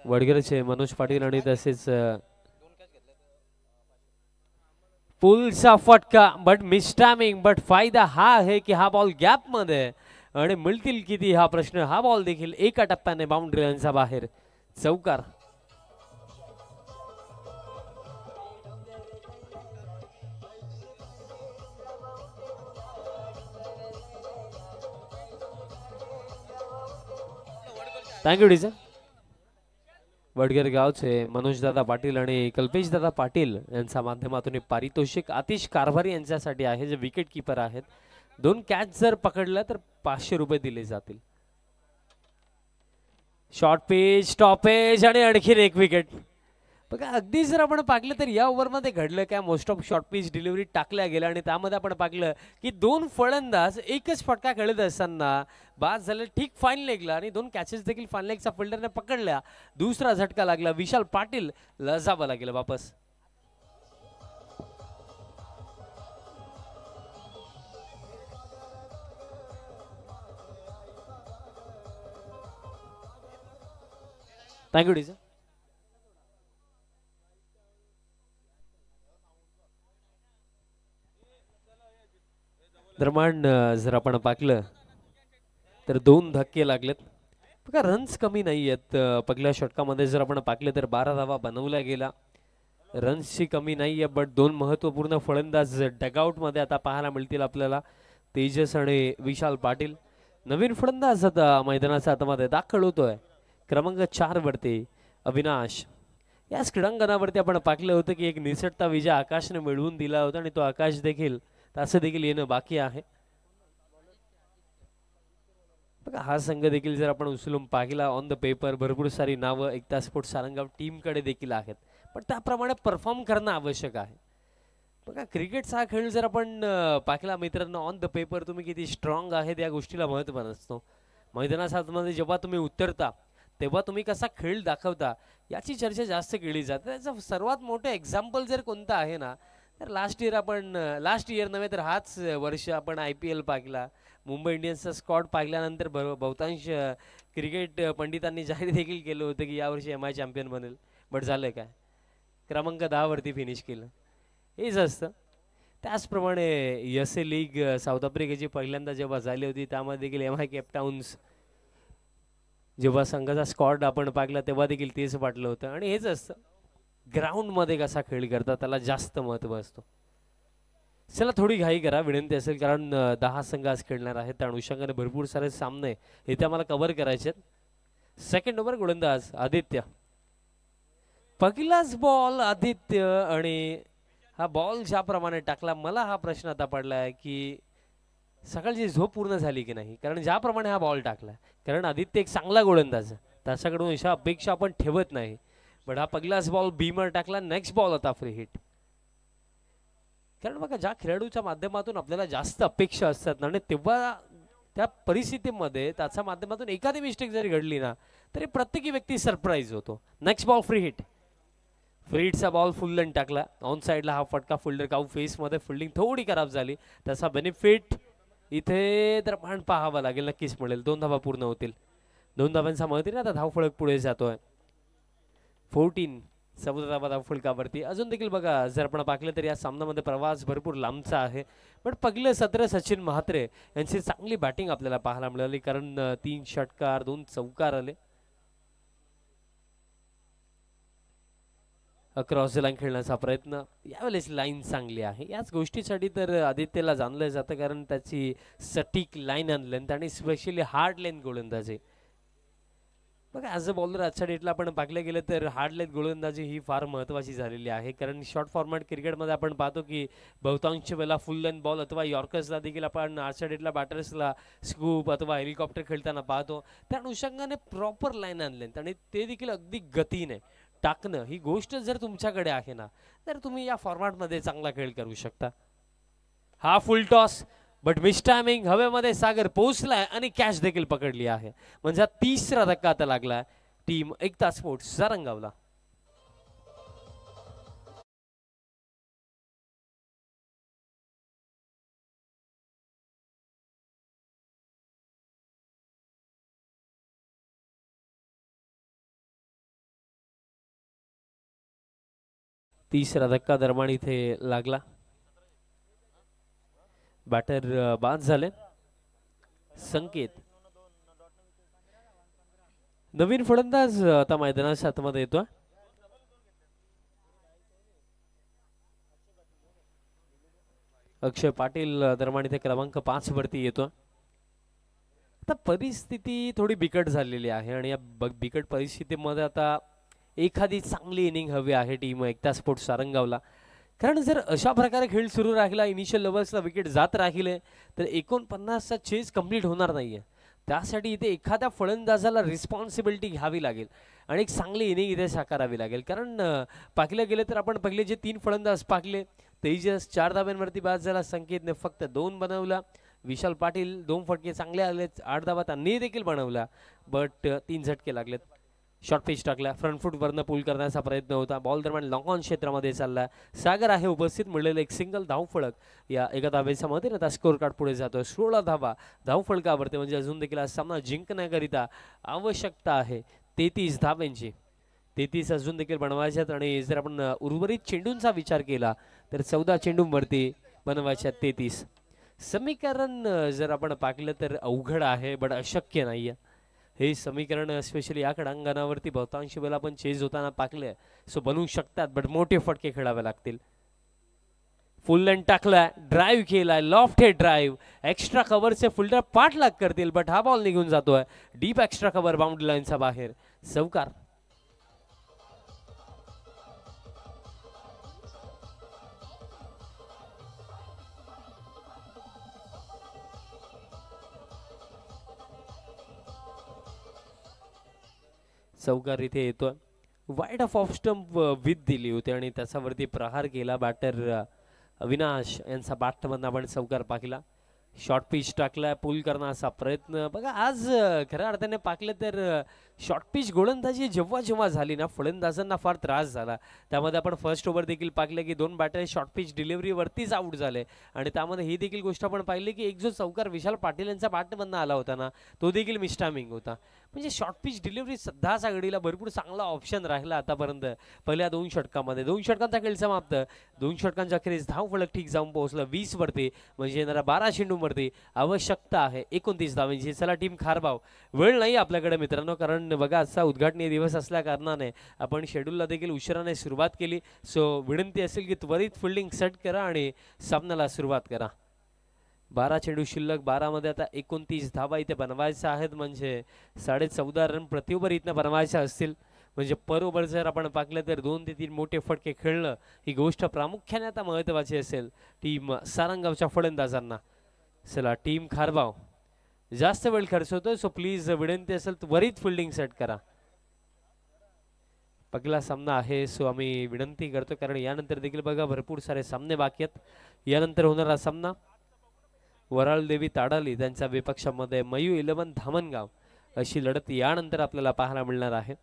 वडगरचे मनोज पाटील आणि तसेच पुलचा फटका, बट मिस टायमिंग. बट फायदा हा आहे की हा बॉल गॅप मध्ये आणि मिळतील किती हा प्रश्न. हा बॉल देखील एका टप्प्याने बाउंड्री लाईनच्या बाहेर. चौकार. थँक्यू डीजर. वडगर गावचे मनोजदादा पाटील आणि कल्पेशदादा पाटील यांच्या माध्यमातून पारितोषिक आतिश कारभारी यांच्यासाठी आहे, जे विकेट कीपर आहेत. 2 कॅच जर पकडला तर 500 रुपये दिले जातील. शॉर्ट पिच, टॉपेज आणि आणखीन एक विकेट. बघा अगदी जर आपण पाहिलं तर या ओव्हरमध्ये घडलं काय, most of short pitch delivery टाकल्या गेल्या आणि त्यामध्ये आपण पाहिलं की 2 फलंदाज एकच फटका खेळत असताना बाद झालं. ठीक फाईन लेगला आणि 2 कॅचेस देखील फाईन लेगचा फिल्डरने पकडल्या. दुसरा झटका लागला. विशाल पाटील लजाबाला गेला वापस. थँक्यू डीजर. दरम्यान जर आपण पाहिलं तर 2 धक्के लागलेत. बघा रन्स कमी नाही आहेत. पहिल्या षटकामध्ये जर आपण पाहिलं तर 12 धावा बनवल्या गेला रन्सची कमी नाहीये, बट दोन महत्वपूर्ण फलंदाज डगआउट मध्ये आता पाहायला मिळतील आपल्याला, तेजस आणि विशाल पाटील. नवीन फलंदाज आता मैदानाच्या आतमध्ये दाखल होतोय क्रमांक 4 वरती अविनाश. याच क्रीडांगणावरती आपण पाहिलं होतं की एक निसटता विजय आकाशने मिळवून दिला होता आणि तो आकाश देखील तास देखील येणं बाकी आहे. बघा हा संघ देखील जर आपण उचलून पाहिला ऑन द पेपर भरपूर सारी नावं एकता स्पोर्ट्स सारंगाव टीमकडे देखील आहेत, पण त्याप्रमाणे परफॉर्म करणं आवश्यक आहे. बघा क्रिकेटचा हा खेळ जर आपण पाहिला मित्रांनो, ऑन द पेपर तुम्ही किती स्ट्रॉंग आहेत या गोष्टीला महत्त्व नसतो. मैदानामध्ये जेव्हा तुम्ही उतरता तेव्हा तुम्ही कसा खेळ दाखवता याची चर्चा जास्त केली जाते. त्याचं सर्वात मोठं एक्झाम्पल जर कोणतं आहे ना, तर लास्ट इयर नव्हे तर हाच वर्ष आपण IPL पाहिला, मुंबई इंडियन्सचा स्क्वॉड पाहिल्यानंतर बहुतांश क्रिकेट पंडितांनी जाहीर देखील केलं होतं की यावर्षी MI चॅम्पियन बनेल. बट झालं काय, क्रमांक 10 वरती फिनिश केलं. हेच असतं. त्याचप्रमाणे SA लीग साऊथ आफ्रिकेची पहिल्यांदा जेव्हा झाली होती त्यामध्ये देखील MI केपटाउन्स जेव्हा संघाचा स्क्वॉड आपण पाहिला तेव्हा देखील तेच वाटलं होतं. आणि हेच असतं, ग्राउंडमध्ये कसा खेळ करतात त्याला जास्त महत्त्व असतो. चला थोडी घाई करा, विनंती असेल, कारण 10 संघ आज खेळणार आहेत, त्या अनुषंगाने भरपूर सारे सामने इथे आम्हाला कव्हर करायचे आहेत. सेकंड ओव्हर गोलंदाज आदित्य, पहिलाच बॉल आदित्य, आणि हा बॉल ज्याप्रमाणे टाकला मला हा प्रश्न आता पडलाय की सकाळची झोप पूर्ण झाली की नाही, कारण ज्याप्रमाणे हा बॉल टाकला, कारण आदित्य एक चांगला गोलंदाज त्याच्याकडून अशा अपेक्षा आपण ठेवत नाही. बट हा पहिलाच बॉल बीमर टाकला, नेक्स्ट बॉल होता फ्री हिट. कारण बघा ज्या खेळाडूच्या माध्यमातून आपल्याला जास्त अपेक्षा असतात ना, आणि तेव्हा त्या परिस्थितीमध्ये त्याच्या माध्यमातून एखादी मिस्टेक जरी घडली ना तरी प्रत्येकी व्यक्ती सरप्राईज होतो. Next ball free hit, free हिटचा बॉल फुल लेंथ टाकला ऑन साईडला, हा फटका फिल्डर काऊ फेसमध्ये, फिल्डिंग थोडी खराब झाली, त्याचा बेनिफिट इथे तर पण पाहावा लागेल, नक्कीच मिळेल. 2 धावा पूर्ण होतील, 2 धावांचा मदतीने आता धावफलक पुढे जातोय. 14 धावा धावफलकावरती. अजून देखील बघा जर आपण पाहिलं तर या सामन्यामध्ये प्रवास भरपूर लांबचा आहे, पण पहिलं सत्र सचिन म्हात्रे यांची चांगली बॅटिंग आपल्याला पाहायला मिळाली, कारण 3 षटकार 2 चौकार आले. क्रॉस लाईन खेळण्याचा प्रयत्न, यावेळेस लाईन चांगली आहे. याच गोष्टीसाठी तर आदित्यला जाणलं जातं, कारण त्याची सटीक लाईन अँड लेंथ आणि स्पेशली हार्ड लेंथ गोलंदाजी. बघा ॲज अ बॉलर आजच्या डेटला आपण पाहिलं गेलं तर हार्ड लेंथ गोलंदाजी ही फार महत्त्वाची झालेली आहे, कारण शॉर्ट फॉर्मॅट क्रिकेटमध्ये आपण पाहतो की बहुतांश वेळेला फुल लेंथ बॉल अथवा यॉर्कर्सला देखील आपण आजच्या डेटला बॅटर्सला स्कूप अथवा हेलिकॉप्टर खेळताना पाहतो. त्या अनुषंगाने प्रॉपर लाईन अँड लेंथ आणि ते देखील अगदी गतीने टाकणं ही गोष्ट जर तुमच्याकडे आहे ना, तर तुम्ही या फॉर्मॅटमध्ये चांगला खेळ करू शकता. हा फुल टॉस, बट मिस टायमिंग, हवेमध्ये सागर पोहोचलाय आणि कॅच देखील पकडली आहे. म्हणजे हा 3रा धक्का आता लागला टीम एकता स्पोर्ट्स सारंगावला. तिसरा धक्का दरम्यान इथे लागला, बॅटर बाद झाले. संकेत नवीन फलंदाज आता मैदानाच्या आतमध्ये येतो. अक्षय पाटील दरम्यान इथे क्रमांक 5 वरती येतो. आता परिस्थिती थोडी बिकट झालेली आहे आणि या बिकट परिस्थितीमध्ये आता एखादी चांगली इनिंग हवी आहे टीम एकता स्पोर्ट्स सारंगावला, कारण जर अशा प्रकारे खेळ सुरू राहिला, इनिशियल लेवल्सला विकेट जात राहिले तर 49चा चेस कंप्लीट होणार नाहीये. त्यासाठी इथे एखाद्या फलंदाजाला रिस्पॉन्सिबिलिटी घ्यावी लागेल आणि एक चांगली इनिंग इथे साकारावी लागेल. कारण पाहिलं गेलं तर आपण पहिले जे 3 फलंदाज पाहिले, तेजस 4 धाब्यांवरती बाद झाला, संकेतने फक्त 2 बनवला, विशाल पाटील 2 फटके चांगले आले, 8 धाबा त्यांनी देखील बनवला, बट 3 झटके लागलेत. शॉर्ट पिच टाकला, फ्रंट फूट वरनं पूल करण्याचा प्रयत्न होता, बॉल दरम्यान लॉंग ऑन क्षेत्रामध्ये चालला, सागर आहे उपस्थित, मिळलेलं एक सिंगल धावफलक या एका धावेच्या मध्ये आता स्कोर कार्ड पुढे जातोय. 16 धावा धावफलकावरती, म्हणजे अजून देखील हा सामना जिंकण्याकरिता आवश्यकता आहे 33 धाव्यांची. 33 अजून देखील बनवायच्यात आणि जर आपण उर्वरित चेंडूंचा विचार केला तर 14 चेंडूंवरती बनवायच्यात 33. समीकरण जर आपण पाहिलं तर अवघड आहे, बट अशक्य नाहीये. हे समीकरण स्पेशली या क्रीडांगणावरती बहुतांश वेळेला आपण चेज होताना पाकले सो बनवू शकतात बट मोठे फटके खेळावे लागतील. फुल लेंथ टाकलाय, ड्राईव्ह केलाय, लॉफ्ट हेड ड्राईव्ह, एक्स्ट्रा कव्हरचे फुलडर पाठलाग करतील बट हा बॉल निघून जातोय डीप एक्स्ट्रा कव्हर बाउंड्री लाईनचा बाहेर. चौकार. चौकार इथे येतोय. वाईड ऑफ स्टंप विथ दिली होती आणि त्याच्यावरती प्रहार केला बॅटर अविनाश यांचा बॅटमधून आपण चौकार पाहिला. शॉर्ट पिच टाकलाय, पुल करण्याचा प्रयत्न बघा आज खऱ्या अर्थाने पाकले तर शॉर्ट पिच गोलंदाजी जेव्हा जेव्हा झाली ना फलंदाजांना फार त्रास झाला. त्यामध्ये आपण फर्स्ट ओव्हर देखील पाहिले की 2 बॅटर शॉर्ट पिच डिलिव्हरीवरतीच आउट झाले आणि त्यामध्ये ही देखील गोष्ट आपण पाहिली की एक जो चौकार विशाल पाटील यांचा बॅटमधनं आला होता ना तो देखील मिस्टामिंग होता. म्हणजे शॉर्ट पिच डिलिव्हरी सध्या सागडीला भरपूर चांगला ऑप्शन राहिला आतापर्यंत पहिल्या 2 षटकामध्ये. 2 षटकांचा खेळ समाप्त. 2 षटकांच्या अखेरीस धाव फलक ठीक जाऊन पोहोचलं 20 वरती म्हणजे येणारा 12 चेंडूंवरती. आवश्यकता आहे 29 धावांची. चला टीम खारबाव. वेळ नाही आपल्याकडे मित्रांनो कारण बघा आजचा उद्घाटनीय दिवस असल्या कारणाने आपण शेड्यूलला देखील उशिराने सुरुवात केली. सो विनंती असेल की त्वरित फिल्डिंग सेट करा आणि सामन्याला सुरुवात करा. 12 चेंडू शिल्लक. 12 मध्ये आता 29 धावा इथे बनवायच्या आहेत म्हणजे 14.5 रन प्रति ओव्हर इथनं बनवायच्या असतील म्हणजे पर ओव्हर जर आपण पाहिलं तर 2 ते 3 मोठे फटके खेळणं ही गोष्ट प्रामुख्याने आता महत्त्वाची असेल टीम सारंगावच्या फलंदाजांना. चला टीम खारबाव जास्त वेळ खर्च होतोय सो प्लीज विनंती असेल त्वरित फिल्डिंग सेट करा. पहिला सामना आहे सो आम्ही विनंती करतो कारण यानंतर देखील बघा भरपूर सारे सामने बाकी आहेत. यानंतर होणारा सामना वराळ देवी ताडाली त्यांच्या विपक्षामध्ये मयू 11 धामणगाव अशी लढत यानंतर आपल्याला पाहायला मिळणार आहे.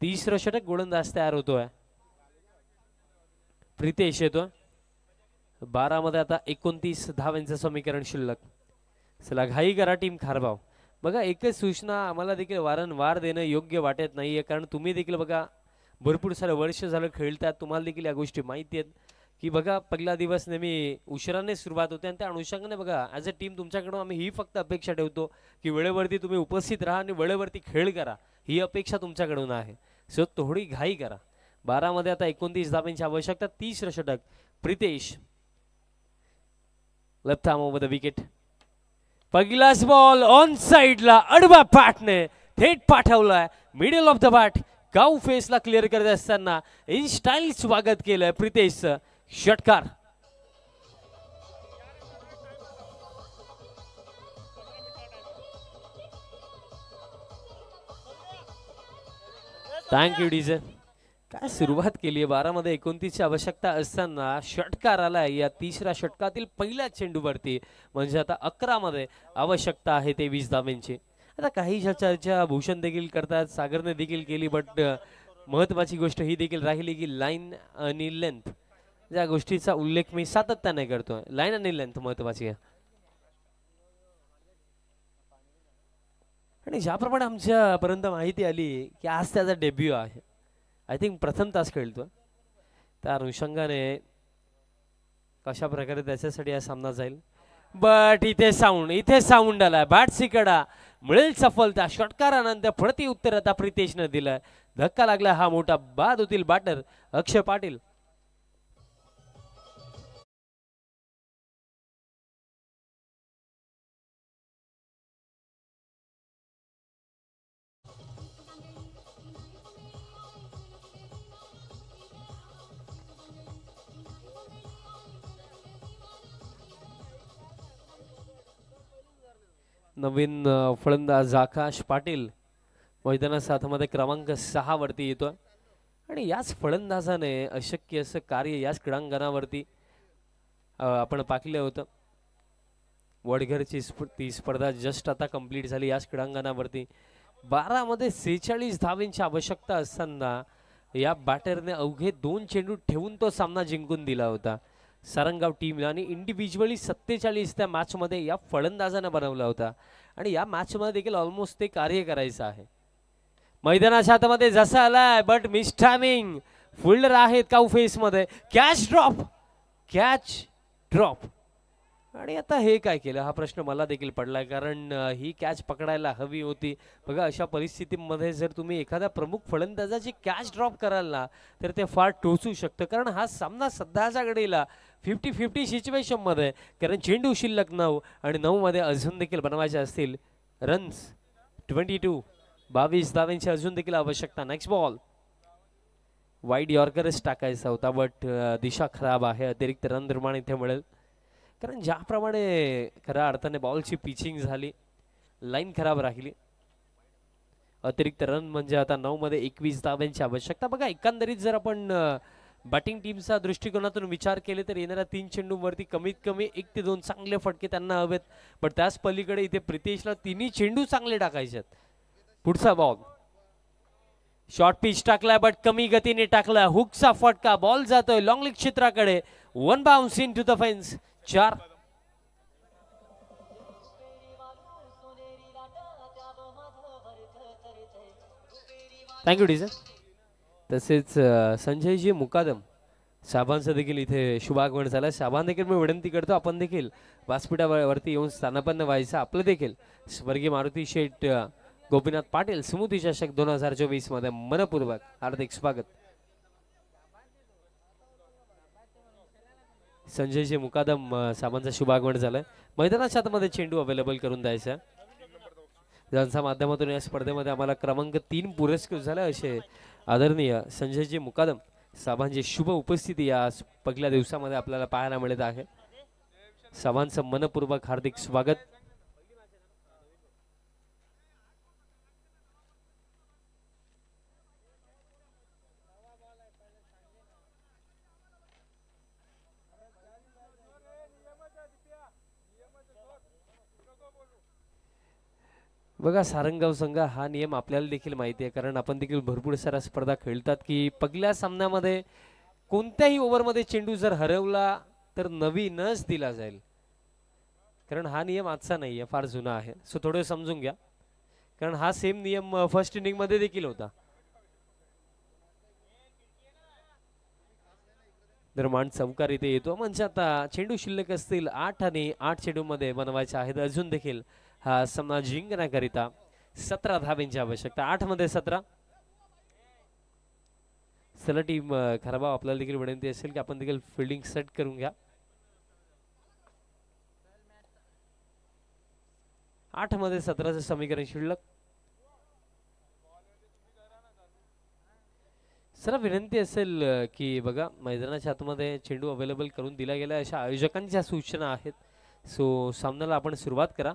30रं षटक गोलंदाज तयार होतोय. प्रितेश येतोय. 12 मध्ये आता 29 धावांचं समीकरण शिल्लक. चला घाई करा टीम खारबाव. बघा एकच सूचना आम्हाला देखील वारंवार देणं योग्य वाटत नाहीये कारण तुम्ही देखील बघा भरपूर सारे वर्ष झालं खेळतात. तुम्हाला देखील या गोष्टी माहिती आहेत की बघा पहिला दिवस नेहमी उशिराने सुरुवात होते आणि त्या अनुषंगाने बघा ॲज अ टीम तुमच्याकडून आम्ही ही फक्त अपेक्षा ठेवतो की वेळेवरती तुम्ही उपस्थित राहा आणि वेळेवरती खेळ करा. ही अपेक्षा तुमच्याकडून आहे. सो थोडी घाई करा. 12 मध्ये आता 29 धावांची आवश्यकता. 30रं षटक. Pritesh left arm over the wicket. पहिलाच बॉल ऑन साइडला अडवा बॅटने थेट पाठवलाय मिडल ऑफ द बॅट. गाव फेसला क्लिअर करत असताना इन स्टाईल स्वागत केलंय प्रितेशचं. षटकार. Thank you DJ. काय सुरुवात केली आहे. 12 मध्ये 29ची आवश्यकता असताना षटकार आलाय या 3ऱ्या षटकातील पहिल्याच चेंडूवरती म्हणजे आता 11 मध्ये आवश्यकता आहे 23 धावांची. आता काही चर्चा भूषण देखील करतात, सागरने देखील केली बट महत्वाची गोष्ट ही देखील राहिली की लाईन आणि लेंथ या गोष्टीचा उल्लेख मी सातत्याने करतोय. लाईन आणि लेंथ महत्वाची आहे आणि ज्याप्रमाणे आमच्यापर्यंत माहिती आली की आज त्याचा डेब्यू आहे. आय थिंक प्रथम तास खेळतो. त्या अनुषंगाने कशा प्रकारे त्याच्यासाठी हा सामना जाईल. बट इथे साऊंड आला. बॅट्सीकडा मिळेल सफलता. षटकारानंतर प्रति उत्तर आता प्रितेशने दिलं. धक्का लागला हा मोठा. बाद होतील बॅटर अक्षय पाटील. नवीन फलंदाज आकाश पाटील मैदाना साथमध्ये क्रमांक 6 वरती येतोय आणि याच फलंदाजाने अशक्य असं कार्य याच क्रीडांगणावरती आपण पाहिलं होतं. वडघरची ती स्पर्धा जस्ट आता कंप्लीट झाली याच क्रीडांगणावरती. 12 मध्ये 46 धावांची आवश्यकता असताना या बॅटरने अवघे 2 चेंडू ठेवून तो सामना जिंकून दिला होता सारंगाव टीमला आणि इंडिव्हिज्युअली 47 त्या मॅच मध्ये या फलंदाजाने बनवला होता आणि या मॅच मध्ये देखील ऑलमोस्ट ते कार्य करायचं आहे. मैदानाच्या हातामध्ये जसा आलाय बट मिस टायमिंग. फिल्डर आहेत काऊ फेस मध्ये. कॅच ड्रॉप आणि आता हे काय केलं हा प्रश्न मला देखील पडलाय, कारण ही कॅच पकडायला हवी होती. बघा अशा परिस्थितीमध्ये जर तुम्ही एखाद्या प्रमुख फलंदाजाची कॅच ड्रॉप कराल ना, तर ते फार टोचू शकतं. कारण हा सामना सध्याच्या घडीला 50-50 सिच्युएशनमध्ये, कारण चेंडू शिल्लक 9 आणि 9 मध्ये अजून देखील बनवायचे असतील रन्स. 22 धावांची अजून देखील आवश्यकता. नेक्स्ट बॉल वाईड यॉर्करच टाकायचा होता, बट दिशा खराब आहे. अतिरिक्त रन निर्माण इथे मिळेल, कारण ज्याप्रमाणे खऱ्या अर्थाने बॉलची पिचिंग झाली, लाईन खराब राहिली. अतिरिक्त रन म्हणजे आता 9 मध्ये 21 धावांची आवश्यकता. बघा एकंदरीत जर आपण बॅटिंग टीमचा दृष्टिकोनातून विचार केले तर येणाऱ्या 3 चेंडूंवरती कमीत कमी 1 ते 2 चांगले फटके त्यांना हवेत. पण त्याच पलीकडे इथे प्रितेशला तिन्ही चेंडू चांगले टाकायचे आहेत. पुढचा बॉल शॉर्ट पिच टाकलाय, बट कमी गतीने टाकला. हुकचा फटका, बॉल जातोय लॉंग लेग क्षेत्राकडे. 1 bounce into the fence. 4. Thank you डीजर. तसेच संजयजी मुकादम साहेबांचं देखील इथे शुभागमन झालं. साहेबांना देखील मी विनंती करतो आपण देखील व्यासपीठावरती येऊन स्थानापन्न व्हायचं. आपलं देखील स्वर्गीय मारुती शेठ गोपीनाथ पाटील स्मृती चषक 2024 मध्ये मनपूर्वक हार्दिक स्वागत. संजयजी मुकादम साहेबांचं शुभागमन झालंय. मैदानाच्या आतमध्ये चेंडू अवेलेबल करून द्यायचा. ज्यांच्या माध्यमातून या स्पर्धेमध्ये आम्हाला क्रमांक 3 पुरस्कृत झाला असे आदरणीय संजयजी मुकादम साहेबांची शुभ उपस्थिती या पहिल्या दिवसामध्ये आपल्याला पाहायला मिळत आहे. साहेबांचं मनपूर्वक हार्दिक स्वागत. बघा सारंगाव संघ हा नियम आपल्याला देखील माहिती आहे, कारण आपण देखील भरपूर साऱ्या स्पर्धा खेळतात की पहिल्या सामन्यामध्ये कोणत्याही ओव्हरमध्ये चेंडू जर हरवला तर नवीनच दिला जाईल. कारण हा नियम आजचा नाही आहे, फार जुना आहे. सो थोडं समजून घ्या, कारण हा सेम नियम फर्स्ट इनिंग मध्ये देखील होता. निर्माण चौकार इथे येतो. म्हणजे आता चेंडू शिल्लक असतील 8 आणि 8 चेंडू मध्ये बनवायचे आहेत. अजून देखील हा सामना जिंकण्याकरिता 17 धावांची आवश्यकता. 8 मध्ये 17. चला टीम खराबा आपल्याला देखील विनंती असेल की आपण देखील फिल्डिंग सेट करून घ्या. 8 मध्ये 17चं समीकरण शिल्लक. सर विनंती असेल की बघा मैदानाच्या आतमध्ये चेंडू अवेलेबल करून दिला गेला अशा आयोजकांच्या सूचना आहेत. सो सामन्याला आपण सुरुवात करा.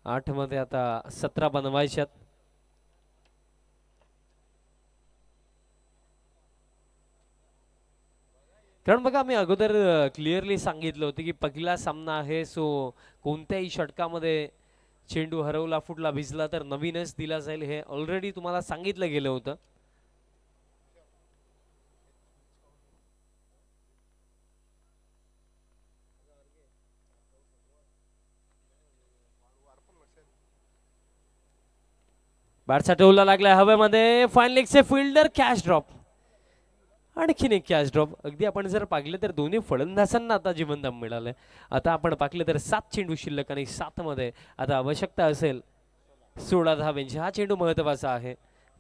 8 मध्ये आता 17 बनवायच्यात. कारण बघा मी अगोदर क्लिअरली सांगितलं होतं की पहिला सामना आहे. सो कोणत्याही षटकामध्ये चेंडू हरवला, फुटला, भिजला तर नवीनच दिला जाईल. हे ऑलरेडी तुम्हाला सांगितलं गेलं होतं. बॅटचा टोलला लागलाय हवेमध्ये. फाईन लेगचे फिल्डर कॅच ड्रॉप. आणखीन एक कॅच ड्रॉप. अगदी आपण जर पाहिलं तर दोन्ही फलंदाजांना आता जीवनदान मिळालंय. आता आपण पाहिलं तर 7 चेंडू शिल्लक आणि 7 मध्ये आता आवश्यकता असेल 16 धावांची. हा चेंडू महत्वाचा आहे.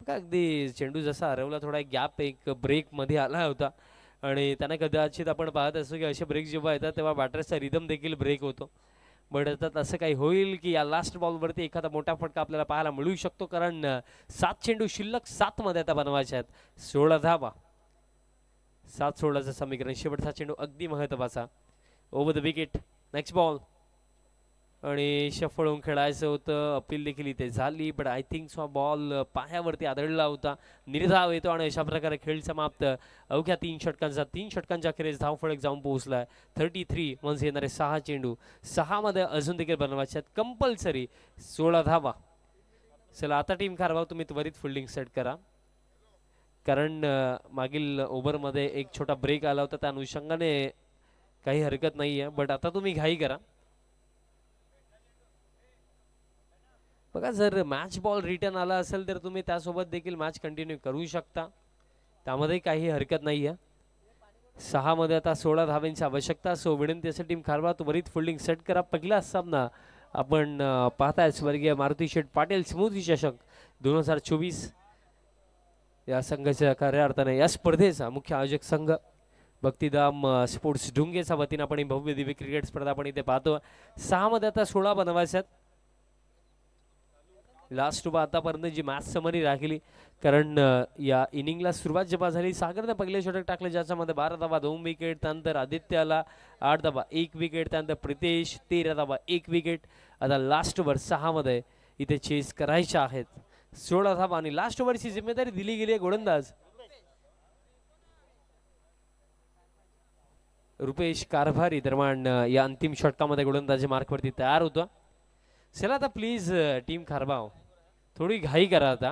अगदी चेंडू जसा हरवला थोडा गॅप, एक ब्रेक मध्ये आला होता आणि त्यांना कदाचित आपण पाहत असतो की असे ब्रेक जेव्हा येतात तेव्हा बॅटर्सचा रिदम देखील ब्रेक होतो. बट आता असं काही होईल की या लास्ट बॉलवरती एखादा मोठा फटका आपल्याला पाहायला मिळू शकतो, कारण 7 चेंडू शिल्लक 7 मध्ये आता बनवायचे आहेत. 16 धावा. 7-16चं समीकरण. शेवटचा चेंडू अगदी महत्वाचा. Over the wicket. Next ball आणि शफल होऊन खेळायचं होतं. अपील देखील इथे झाली, but I think so ball पायावरती आदळला होता. निर्धाव येतो आणि अशा प्रकारे खेळ समाप्त. अवघ्या 3 षटकांच्या अखेरीस धावफलक जाऊन पोहोचलाय. 33 म्हणजे येणारे 6 चेंडू 6 मध्ये अजून देखील बनवायचे आहेत. कंपल्सरी 16 धावा. चला आता टीम खारभाव तुम्ही त्वरित फिल्डिंग सेट करा, कारण मागील ओव्हरमध्ये एक छोटा ब्रेक आला होता. त्या अनुषंगाने काही हरकत नाही आहे, बट आता तुम्ही घाई करा. बघा जर मॅच बॉल रिटर्न आला असेल तर तुम्ही त्यासोबत देखील मॅच कंटिन्यू करू शकता, त्यामध्ये काही हरकत नाही आहे. 6 मध्ये आता 16 धावांची आवश्यकता. सो विनंती असेल टीम खारवा त्वरित फिल्डिंग सेट करा. पहिला सामना आपण पाहताय स्वर्गीय मारुती शेठ पाटील स्मृती चषक 2024 या संघाच्या खऱ्या अर्थाने या स्पर्धेचा मुख्य आयोजक संघ भक्तिधाम स्पोर्ट्स ढुंगेच्या वतीने आपण ही भव्य दिव्य क्रिकेट स्पर्धा आपण इथे पाहतो. 6 मध्ये आता 16 बनवायच्यात. लास्ट ओव्हर आतापर्यंत जी मॅच समरी राहिली, कारण या इनिंगला सुरुवात जेव्हा झाली सागरने पहिले षटक टाकले ज्याच्यामध्ये 12 धावा 2 विकेट, त्यानंतर आदित्याला 8 धावा 1 विकेट, त्यानंतर प्रितेश 13 धावा 1 विकेट. आता लास्ट ओव्हर 6 मध्ये इथे चेस करायच्या आहेत 16 धावा आणि लास्ट ओव्हरची जिम्मेदारी दिली गेली आहे गोलंदाज रुपेश कारभारी. दरम्यान या अंतिम षटकामध्ये गोलंदाजी मार्कवरती तयार होतो. चला आता प्लीज टीम खारबाव थोडी घाई करा आता,